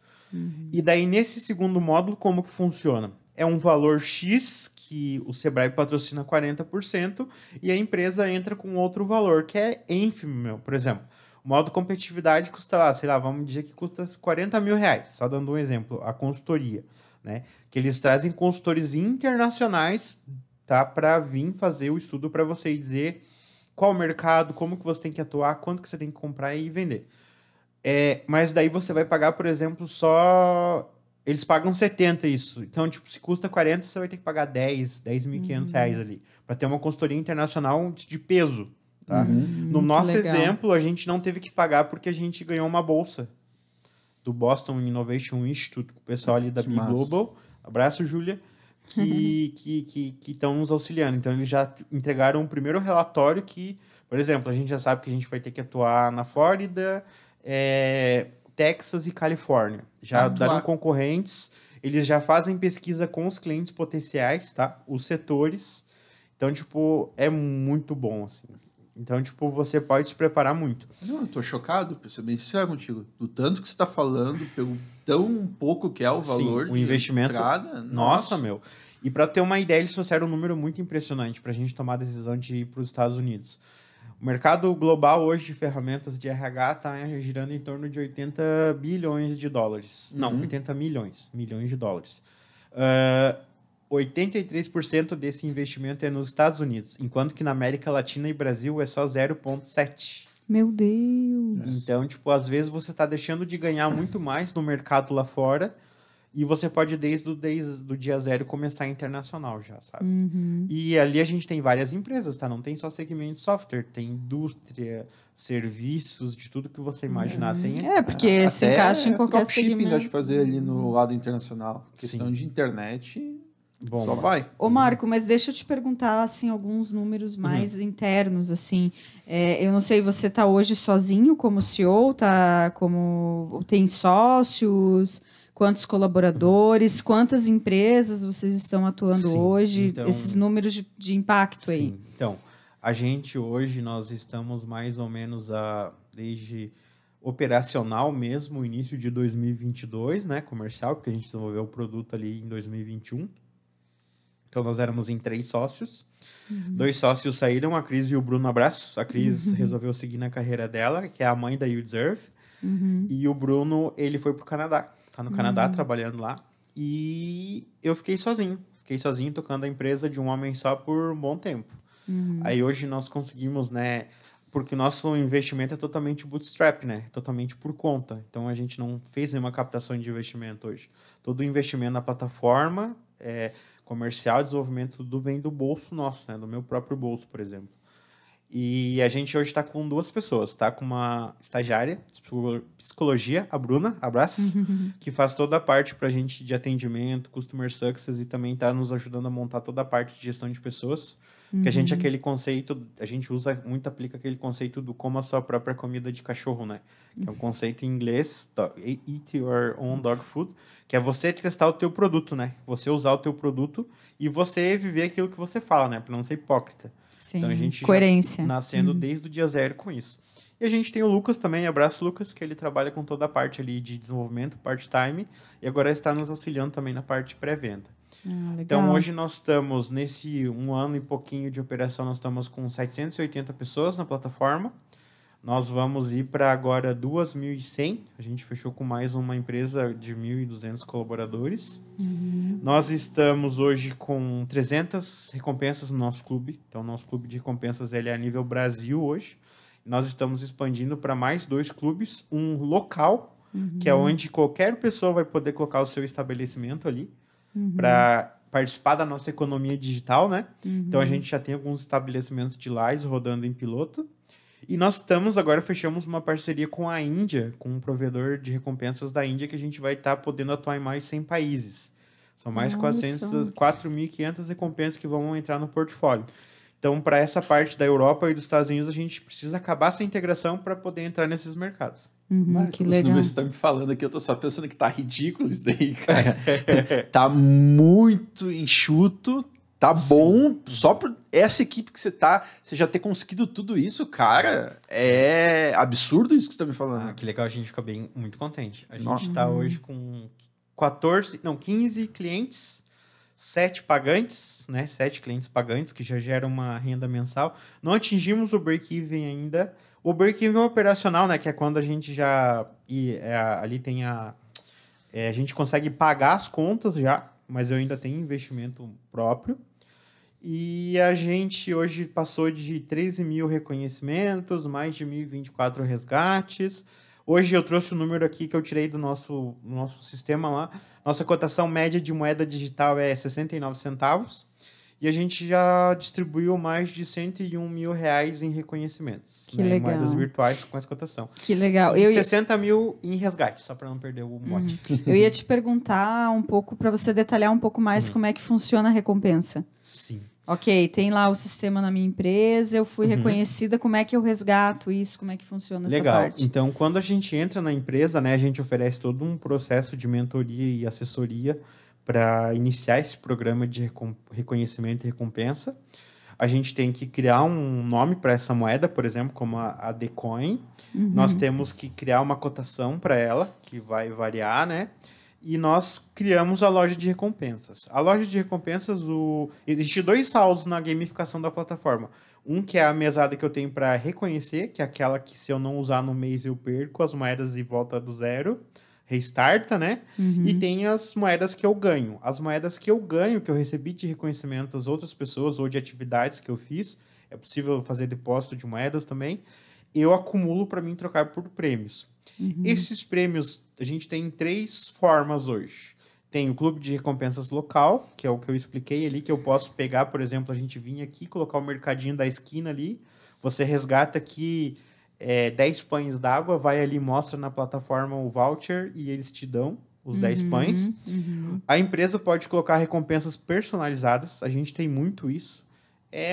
E daí, nesse segundo módulo, como que funciona? É um valor X que o Sebrae patrocina 40% e a empresa entra com outro valor, que é ínfimo, meu. Por exemplo, o módulo competitividade custa lá, sei lá, vamos dizer que custa 40 mil reais, só dando um exemplo, a consultoria, né? Que eles trazem consultores internacionais, tá? Para vir fazer o estudo para você dizer qual o mercado, como que você tem que atuar, quanto que você tem que comprar e vender. Mas daí você vai pagar, por exemplo, só... Eles pagam 70 isso. Então, tipo, se custa 40, você vai ter que pagar 10.500 reais ali. Para ter uma consultoria internacional de peso, tá? No nosso exemplo, a gente não teve que pagar porque a gente ganhou uma bolsa do Boston Innovation Institute, com o pessoal ali da B-Global. Abraço, Júlia. Que estão nos auxiliando. Então, eles já entregaram o primeiro relatório que, por exemplo, a gente já sabe que a gente vai ter que atuar na Flórida, Texas e Califórnia. Já deram concorrentes, eles já fazem pesquisa com os clientes potenciais, tá? Os setores. Então, tipo, é muito bom, assim. Então, tipo, você pode se preparar muito. Não, eu tô chocado, pra ser bem sincero contigo. Do tanto que você tá falando, pelo tão pouco que é o valor o investimento, de entrada. Nossa, meu. E para ter uma ideia, eles trouxeram um número muito impressionante pra gente tomar a decisão de ir para os Estados Unidos. O mercado global hoje de ferramentas de RH está girando em torno de 80 bilhões de dólares. Não, 80 milhões de dólares. 83% desse investimento é nos Estados Unidos, enquanto que na América Latina e Brasil é só 0,7%. Meu Deus! Então, tipo, às vezes você está deixando de ganhar muito mais no mercado lá fora e você pode, desde o dia zero, começar internacional já, sabe? E ali a gente tem várias empresas, tá? Não tem só segmento de software, tem indústria, serviços, de tudo que você imaginar. Tem... porque se encaixa em qualquer segmento. Dá de fazer ali no lado internacional. Questão de internet... Bom, só vai. Ô, Marco, mas deixa eu te perguntar, assim, alguns números mais internos, assim. Eu não sei, você está hoje sozinho como CEO? Tem sócios? Quantos colaboradores? Quantas empresas vocês estão atuando hoje? Então, esses números de impacto aí. Então, a gente hoje, nós estamos mais ou menos desde operacional mesmo, início de 2022, né, comercial, porque a gente desenvolveu o produto ali em 2021. Então, nós éramos em 3 sócios. 2 sócios saíram, a Cris e o Bruno, abraço. A Cris resolveu seguir na carreira dela, que é a mãe da You Deserve. E o Bruno, ele foi pro Canadá. Tá no Canadá, trabalhando lá. E eu fiquei sozinho. Fiquei sozinho tocando a empresa de um homem só por um bom tempo. Aí, hoje, nós conseguimos, né... Porque o nosso investimento é totalmente bootstrap, né? Totalmente por conta. Então, a gente não fez nenhuma captação de investimento hoje. Todo o investimento na plataforma... comercial, desenvolvimento, tudo vem do bolso nosso, né? Do meu próprio bolso, por exemplo. E a gente hoje está com 2 pessoas, está com uma estagiária de psicologia, a Bruna, abraço, que faz toda a parte para a gente de atendimento, customer success e também está nos ajudando a montar toda a parte de gestão de pessoas. Que a gente, aquele conceito, a gente usa muito, aplica aquele conceito do como a sua própria comida de cachorro, né? Que é um conceito em inglês, eat your own dog food, que é você testar o teu produto, né? Você usar o teu produto e você viver aquilo que você fala, né? Para não ser hipócrita. Sim, então a gente coerência. Já nascendo desde o dia zero com isso. E a gente tem o Lucas também, abraço Lucas, que ele trabalha com toda a parte ali de desenvolvimento, part-time, e agora está nos auxiliando também na parte pré-venda. Então, hoje nós estamos, nesse 1 ano e pouquinho de operação, nós estamos com 780 pessoas na plataforma. Nós vamos ir para agora 2.100. A gente fechou com mais uma empresa de 1.200 colaboradores. Nós estamos hoje com 300 recompensas no nosso clube. Então, o nosso clube de recompensas ele é a nível Brasil hoje. Nós estamos expandindo para mais 2 clubes. Um local, que é onde qualquer pessoa vai poder colocar o seu estabelecimento ali. Para participar da nossa economia digital, né? Então, a gente já tem alguns estabelecimentos de lives rodando em piloto. E nós fechamos uma parceria com a Índia, com um provedor de recompensas da Índia, que a gente vai estar podendo atuar em mais 100 países. São mais 4.500 recompensas que vão entrar no portfólio. Então, para essa parte da Europa e dos Estados Unidos, a gente precisa acabar essa integração para poder entrar nesses mercados. Que legal. Os números que você está me falando aqui, eu tô só pensando que tá ridículo isso daí, cara. Tá muito enxuto, tá bom, só por essa equipe que você já ter conseguido tudo isso, cara, é absurdo isso que você tá me falando. Que legal, a gente fica muito contente. A gente tá hoje com 15 clientes, 7 pagantes, né? 7 clientes pagantes, que já geram uma renda mensal. Não atingimos o break-even ainda. O break-even operacional, né? Que é quando a gente já... ali tem a gente consegue pagar as contas já, mas eu ainda tenho investimento próprio. E a gente hoje passou de 13 mil reconhecimentos, mais de 1.024 resgates. Hoje eu trouxe o número aqui que eu tirei do nosso sistema lá. Nossa cotação média de moeda digital é 69 centavos. E a gente já distribuiu mais de 101 mil reais em reconhecimentos. Que legal. Em moedas virtuais com essa cotação. Que legal. E 60 mil em resgate, só para não perder o mote. Eu ia te perguntar um pouco, para você detalhar um pouco mais como é que funciona a recompensa. Sim. Ok, tem lá o sistema na minha empresa, eu fui reconhecida, como é que eu resgato isso, como é que funciona essa parte? Legal, então quando a gente entra na empresa, né, a gente oferece todo um processo de mentoria e assessoria para iniciar esse programa de reconhecimento e recompensa. A gente tem que criar um nome para essa moeda, por exemplo, como a Dcoin. Nós temos que criar uma cotação para ela, que vai variar, né? E nós criamos a loja de recompensas. A loja de recompensas, existe 2 saldos na gamificação da plataforma. Um que é a mesada que eu tenho para reconhecer, que é aquela que se eu não usar no mês eu perco as moedas e volta do zero. Restarta, né? E tem as moedas que eu ganho. As moedas que eu ganho, que eu recebi de reconhecimento das outras pessoas ou de atividades que eu fiz, é possível fazer depósito de moedas também, eu acumulo para mim trocar por prêmios. Esses prêmios, a gente tem 3 formas hoje. Tem o clube de recompensas local, que é o que eu expliquei ali, que eu posso pegar, por exemplo, a gente vir aqui, colocar o mercadinho da esquina ali, você resgata aqui 10 pães d'água, vai ali, mostra na plataforma o voucher e eles te dão os 10 pães. A empresa pode colocar recompensas personalizadas, a gente tem muito isso.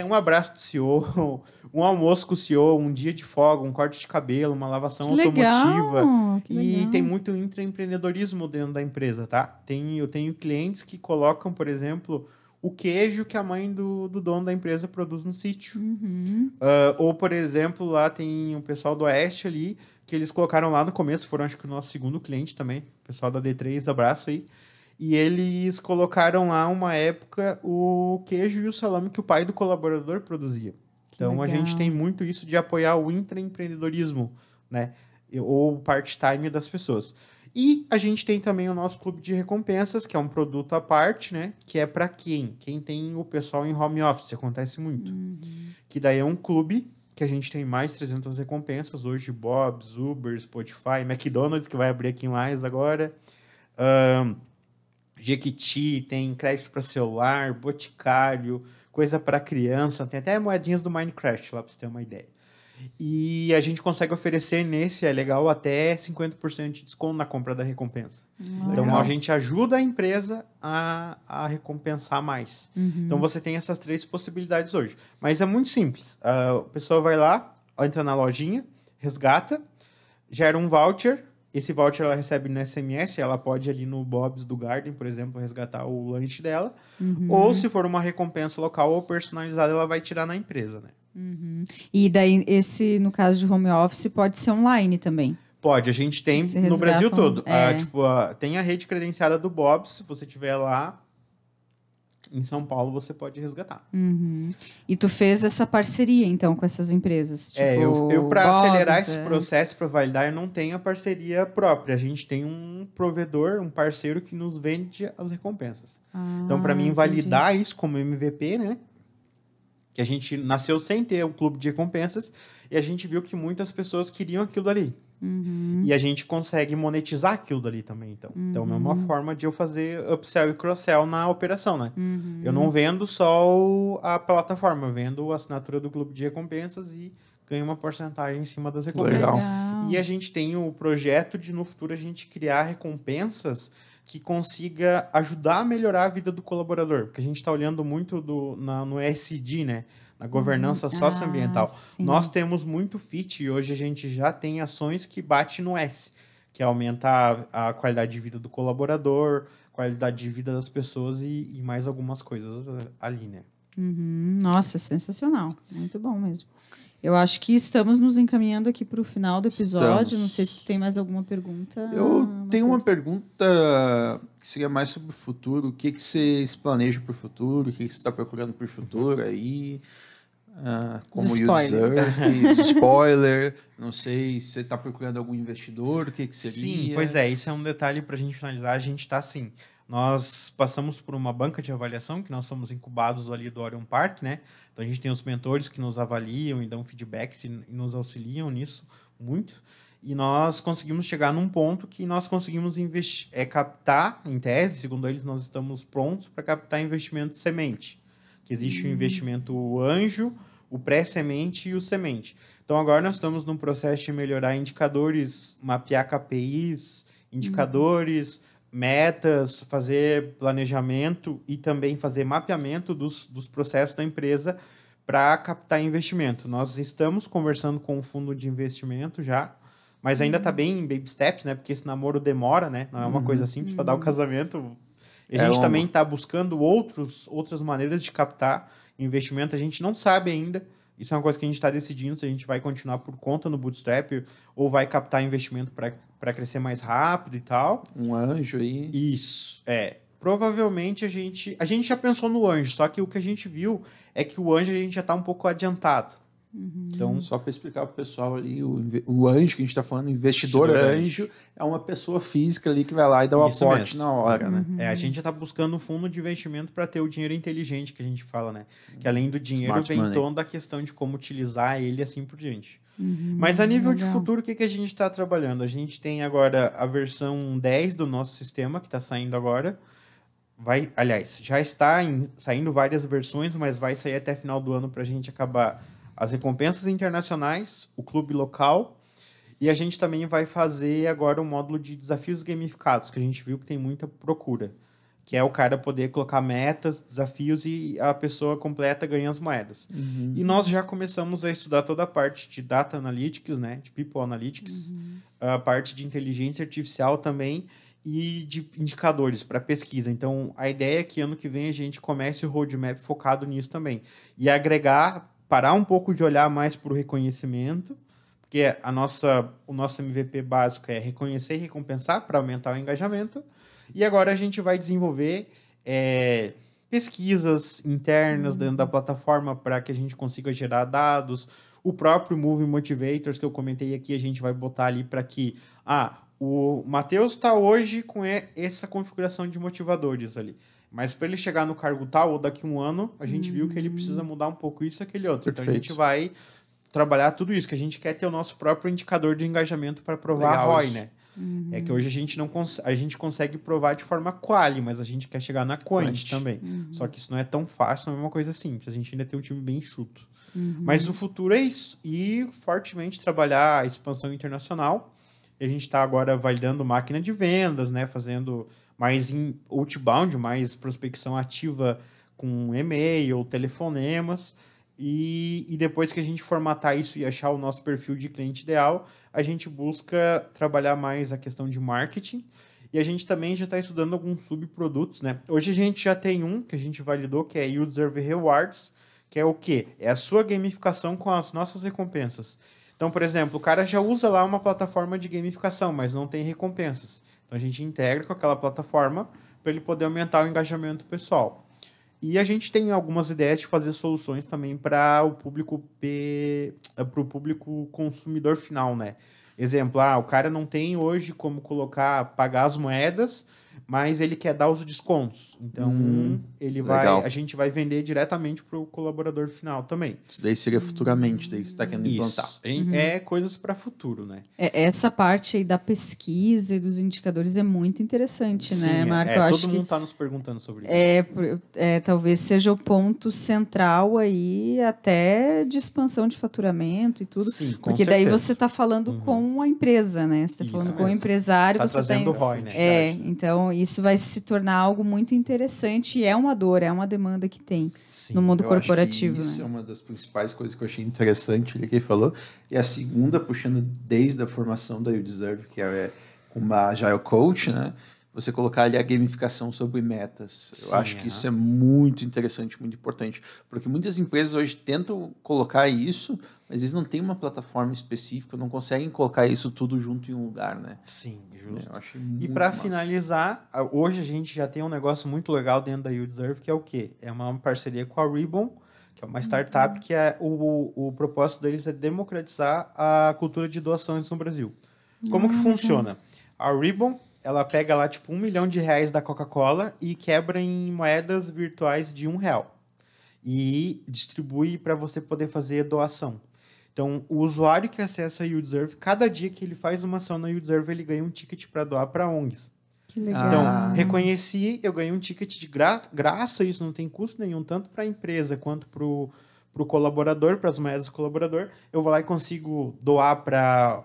Um abraço do CEO, um almoço com o CEO, um dia de folga, um corte de cabelo, uma lavação automotiva. E tem muito intraempreendedorismo dentro da empresa, tá? Eu tenho clientes que colocam, por exemplo, o queijo que a mãe do dono da empresa produz no sítio. Ou, por exemplo, lá tem o pessoal do Oeste ali, que eles colocaram lá no começo, foram acho que o nosso segundo cliente também, o pessoal da D3, abraço aí. E eles colocaram lá, uma época, o queijo e o salame que o pai do colaborador produzia. Então, a gente tem muito isso de apoiar o intraempreendedorismo, né? Ou part-time das pessoas. E a gente tem também o nosso clube de recompensas, que é um produto à parte, né? Que é para quem? Quem tem o pessoal em home office, acontece muito. Que daí é um clube que a gente tem mais 300 recompensas. Hoje, Bob's, Uber, Spotify, McDonald's, que vai abrir aqui em Lages agora. Jequiti, tem crédito para celular, Boticário, coisa para criança, tem até moedinhas do Minecraft lá para você ter uma ideia. E a gente consegue oferecer nesse, é legal, até 50% de desconto na compra da recompensa. Então a gente ajuda a empresa a recompensar mais. Então você tem essas 3 possibilidades hoje. Mas é muito simples. A pessoa vai lá, entra na lojinha, resgata, gera um voucher. Esse voucher ela recebe no SMS, ela pode ali no Bob's do Garden, por exemplo, resgatar o lanche dela. Ou se for uma recompensa local ou personalizada, ela vai tirar na empresa, né? E daí, no caso de home office, pode ser online também? Pode, a gente tem no Brasil todo. Tem a rede credenciada do Bob's, se você estiver lá em São Paulo, você pode resgatar. E tu fez essa parceria, então, com essas empresas? Tipo, eu para acelerar esse processo, para validar, eu não tenho a parceria própria. A gente tem um provedor, um parceiro que nos vende as recompensas. Então, para mim, validar isso como MVP, né? Que a gente nasceu sem ter o clube de recompensas e a gente viu que muitas pessoas queriam aquilo ali. E a gente consegue monetizar aquilo dali também, então. Então, é uma forma de eu fazer upsell e cross-sell na operação, né? Eu não vendo só a plataforma, eu vendo a assinatura do clube de recompensas e ganho uma porcentagem em cima das recompensas. Legal. E a gente tem o projeto de, no futuro, a gente criar recompensas que consiga ajudar a melhorar a vida do colaborador. Porque a gente está olhando muito no ESG, né? Na governança socioambiental. Nós temos muito FIT e hoje a gente já tem ações que batem no S, que é aumentar a qualidade de vida do colaborador, qualidade de vida das pessoas e mais algumas coisas ali, né? Nossa, sensacional. Muito bom mesmo. Eu acho que estamos nos encaminhando aqui para o final do episódio. Não sei se tu tem mais alguma pergunta. Eu tenho uma pergunta que seria mais sobre o futuro. O que você se planeja para o futuro? O que você está procurando para o futuro aí? Como user, spoiler. Não sei se você está procurando algum investidor. O que seria? Sim, pois é. Isso é um detalhe para a gente finalizar. A gente está assim. Nós passamos por uma banca de avaliação, que nós somos incubados ali do Orion Park, né? Então, a gente tem os mentores que nos avaliam e dão feedbacks e nos auxiliam nisso muito. E nós conseguimos chegar num ponto que nós conseguimos captar, em tese, segundo eles, nós estamos prontos para captar investimento de semente. Que existe o investimento anjo, o pré-semente e o semente. Então, agora nós estamos num processo de melhorar indicadores, mapear KPIs, indicadores... metas, fazer planejamento e também fazer mapeamento dos processos da empresa para captar investimento. Nós estamos conversando com o fundo de investimento já, mas ainda está bem em baby steps, né? Porque esse namoro demora, né? Não é uma coisa simples para dar o casamento. A gente também está buscando outras maneiras de captar investimento. A gente não sabe ainda. Isso é uma coisa que a gente está decidindo se a gente vai continuar por conta no Bootstrap ou vai captar investimento para crescer mais rápido e tal. Um anjo aí. Isso, Provavelmente a gente já pensou no anjo, só que o que a gente viu é que o anjo a gente já está um pouco adiantado. Então, só para explicar para o pessoal ali, o anjo que a gente está falando, investidor anjo, é uma pessoa física ali que vai lá e dá o aporte na hora, né? A gente já está buscando um fundo de investimento para ter o dinheiro inteligente que a gente fala, né? Que além do dinheiro Smart vem money. toda a questão de como utilizar ele e assim por diante. Mas a nível de futuro, o que a gente está trabalhando? A gente tem agora a versão 10 do nosso sistema, que está saindo agora. Aliás, já está saindo várias versões, mas vai sair até final do ano para a gente acabar as recompensas internacionais, o clube local, e a gente também vai fazer agora um módulo de desafios gamificados, que a gente viu que tem muita procura, que é o cara poder colocar metas, desafios e a pessoa completa ganha as moedas. E nós já começamos a estudar toda a parte de Data Analytics, né, de People Analytics, a parte de inteligência artificial também, e de indicadores para pesquisa. Então, a ideia é que ano que vem a gente comece o roadmap focado nisso também. E agregar, parar um pouco de olhar mais para o reconhecimento, porque o nosso MVP básico é reconhecer e recompensar para aumentar o engajamento. E agora a gente vai desenvolver pesquisas internas dentro da plataforma para que a gente consiga gerar dados. O próprio Movie Motivators que eu comentei aqui, a gente vai botar ali para que... o Matheus está hoje com essa configuração de motivadores ali. Mas para ele chegar no cargo tal, ou daqui a um ano, a gente viu que ele precisa mudar um pouco isso e aquele outro. Perfeito. Então a gente vai trabalhar tudo isso, que a gente quer ter o nosso próprio indicador de engajamento para provar a ROI, né? É que hoje a gente consegue provar de forma quali, mas a gente quer chegar na quant também. Só que isso não é tão fácil, não é uma coisa simples. A gente ainda tem um time bem enxuto. Mas o futuro é isso. E fortemente trabalhar a expansão internacional. E a gente está agora validando máquina de vendas, né? Fazendo mais outbound, mais prospecção ativa com e-mail, telefonemas. E depois que a gente formatar isso e achar o nosso perfil de cliente ideal, a gente busca trabalhar mais a questão de marketing. E a gente também já está estudando alguns subprodutos, né? Hoje a gente já tem um que a gente validou, que é User Rewards, que é o quê? É a sua gamificação com as nossas recompensas. Então, por exemplo, o cara já usa lá uma plataforma de gamificação, mas não tem recompensas. Então, a gente integra com aquela plataforma para ele poder aumentar o engajamento pessoal. E a gente tem algumas ideias de fazer soluções também para o público consumidor final, né? Exemplo, o cara não tem hoje como pagar as moedas, mas ele quer dar os descontos. Então, a gente vai vender diretamente para o colaborador final também. Isso daí seria futuramente, daí você está querendo implantar. É coisas para futuro, né? Essa parte aí da pesquisa e dos indicadores é muito interessante, né, Marco? Eu acho todo mundo está nos perguntando sobre isso. Talvez seja o ponto central aí até de expansão de faturamento e tudo. Sim, com porque certeza. daí você está falando com a empresa, né? Você está falando com o empresário. Tá você trazendo ROI, né? Então isso vai se tornar algo muito interessante e é uma dor, é uma demanda que tem no mundo corporativo. Acho que isso é uma das principais coisas que eu achei interessante que ele falou. E a segunda, puxando desde a formação da YouDeserve, que é como a Agile Coach, né? você colocar ali a gamificação sobre metas. Sim, eu acho que isso é muito interessante, muito importante, porque muitas empresas hoje tentam colocar isso, mas eles não têm uma plataforma específica, não conseguem colocar isso tudo junto em um lugar, né? Sim, justo. Eu achei muito E para massa. finalizar, hoje a gente já tem um negócio muito legal dentro da YouDeserve, que é o quê? É uma parceria com a Ribbon, que é uma startup que o propósito deles é democratizar a cultura de doações no Brasil. Como que funciona? A Ribbon, ela pega lá tipo R$1 milhão da Coca-Cola e quebra em moedas virtuais de R$1 e distribui para você poder fazer doação. Então, o usuário que acessa a YouDeserve, cada dia que ele faz uma ação na YouDeserve, ele ganha um ticket para doar para ONGs. Que legal. Então, reconheci, eu ganhei um ticket de graça, isso não tem custo nenhum, tanto para a empresa quanto para o colaborador, para as moedas do colaborador. Eu vou lá e consigo doar para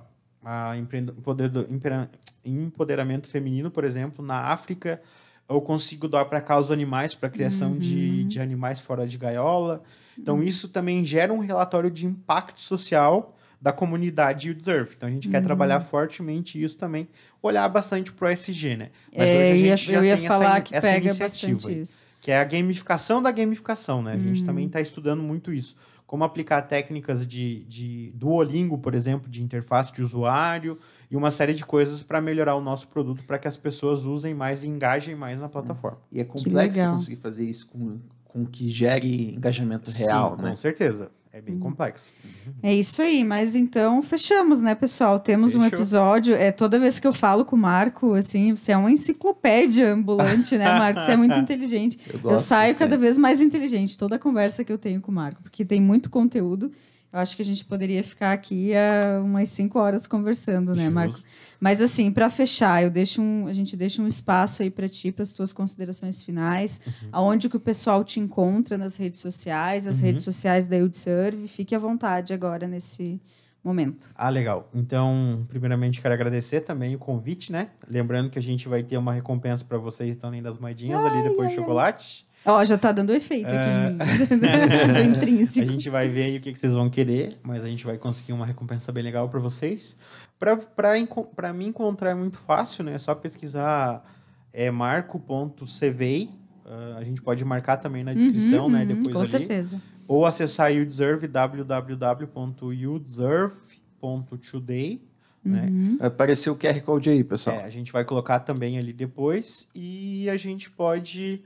empoderamento feminino, por exemplo, na África. Eu consigo doar para causas animais, para a criação de animais fora de gaiola. Então, isso também gera um relatório de impacto social da comunidade YouDeserve. Então, a gente quer trabalhar fortemente isso também, olhar bastante para o ESG, né? Mas hoje a gente já tem essa pega iniciativa bastante aí, isso. que é a gamificação da gamificação, né? A gente também está estudando muito isso. Como aplicar técnicas de Duolingo, por exemplo, de interface de usuário e uma série de coisas para melhorar o nosso produto, para que as pessoas usem mais e engajem mais na plataforma. E é complexo conseguir fazer isso com que gere engajamento real, Sim, né? Com certeza. É bem complexo. É isso aí, mas então fechamos, né, pessoal? Temos um episódio. Toda vez que eu falo com o Marco, assim, você é uma enciclopédia ambulante, né, Marco? Você é muito inteligente. Eu saio cada vez mais inteligente, toda a conversa que eu tenho com o Marco, porque tem muito conteúdo. Eu acho que a gente poderia ficar aqui umas 5 horas conversando, né, Marco? Mas, assim, para fechar, a gente deixa um espaço aí para ti, para as tuas considerações finais, aonde que o pessoal te encontra nas redes sociais, as redes sociais da YouDeserve. Fique à vontade agora nesse momento. Legal. Então, primeiramente, quero agradecer também o convite, né? Lembrando que a gente vai ter uma recompensa para vocês, então, além das moedinhas ali, depois do chocolate. Já tá dando efeito aqui do intrínseco. A gente vai ver aí o que vocês vão querer, mas a gente vai conseguir uma recompensa bem legal para vocês. Para me encontrar é muito fácil, né? É só pesquisar marco.cvei. A gente pode marcar também na descrição, né? Depois com ali. certeza. Ou acessar YouDeserve, www.youdeserve.today. Né? Vai aparecer o QR Code aí, pessoal. A gente vai colocar também ali depois. E a gente pode...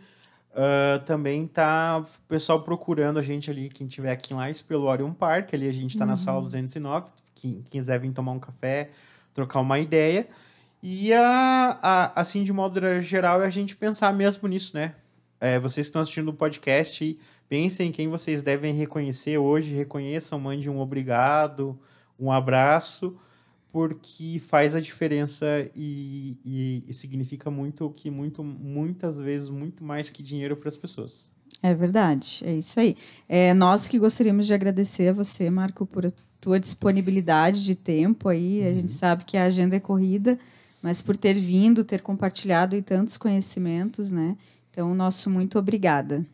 também tá o pessoal procurando a gente ali, quem tiver aqui em Lages, pelo Orion Park, ali a gente tá na sala 209, quem quiser vir tomar um café, trocar uma ideia, e assim, de modo geral, é a gente pensar mesmo nisso, né? Vocês que estão assistindo o podcast, pensem em quem vocês devem reconhecer hoje, reconheçam, mande um obrigado, um abraço, porque faz a diferença e significa muitas vezes, muito mais que dinheiro para as pessoas. É verdade, é isso aí. Nós que gostaríamos de agradecer a você, Marco, por a tua disponibilidade de tempo aí. A gente sabe que a agenda é corrida, mas por ter vindo, ter compartilhado aí tantos conhecimentos, né? Então, nosso muito obrigada.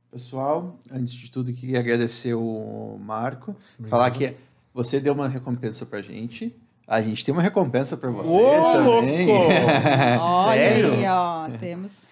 Pessoal, antes de tudo, queria agradecer o Marco, falar que você deu uma recompensa pra gente. A gente tem uma recompensa pra você também. Olha aí, ó. Temos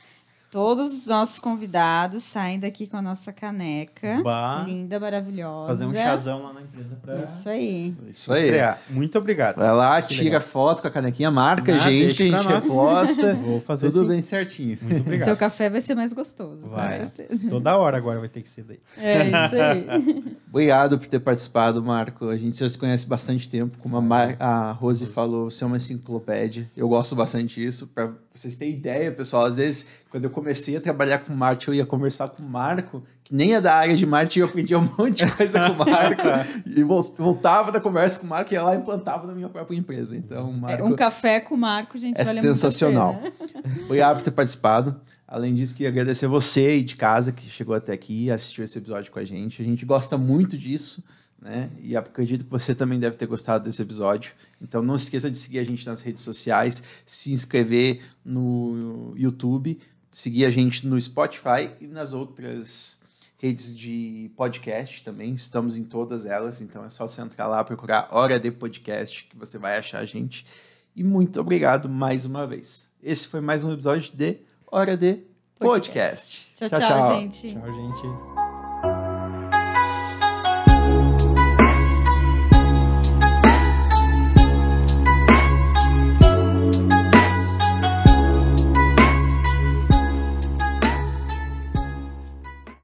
todos os nossos convidados saem daqui com a nossa caneca. Linda, maravilhosa. Fazer um chazão lá na empresa pra Isso aí. Estrear. Muito obrigado. Vai lá, tira foto com a canequinha, marca a gente, que a gente reposta. Vou fazer tudo assim. bem certinho. Muito obrigado. Seu café vai ser mais gostoso, vai. Com certeza. Toda hora agora vai ter que ser daí. É isso aí. Obrigado por ter participado, Marco. A gente já se conhece bastante tempo. Como a Rose falou, você é uma enciclopédia. Eu gosto bastante disso. Para vocês terem ideia, pessoal, às vezes, quando eu comecei a trabalhar com marketing, eu ia conversar com o Marco, que nem é da área de marketing, eu aprendi um monte de coisa com o Marco. E voltava da conversa com o Marco e ia lá e implantava na minha própria empresa. Então, Marco, um café com o Marco, gente, vale sensacional. Muito a pena. Obrigado por ter participado. Além disso, queria agradecer você aí de casa que chegou até aqui e assistiu esse episódio com a gente. A gente gosta muito disso, né? E acredito que você também deve ter gostado desse episódio. Então, não se esqueça de seguir a gente nas redes sociais, se inscrever no YouTube, seguir a gente no Spotify e nas outras redes de podcast também. Estamos em todas elas, então é só você entrar lá, procurar Hora de Podcast, que você vai achar a gente. E muito obrigado mais uma vez. Esse foi mais um episódio de Hora de Podcast. Tchau, gente. Tchau, gente.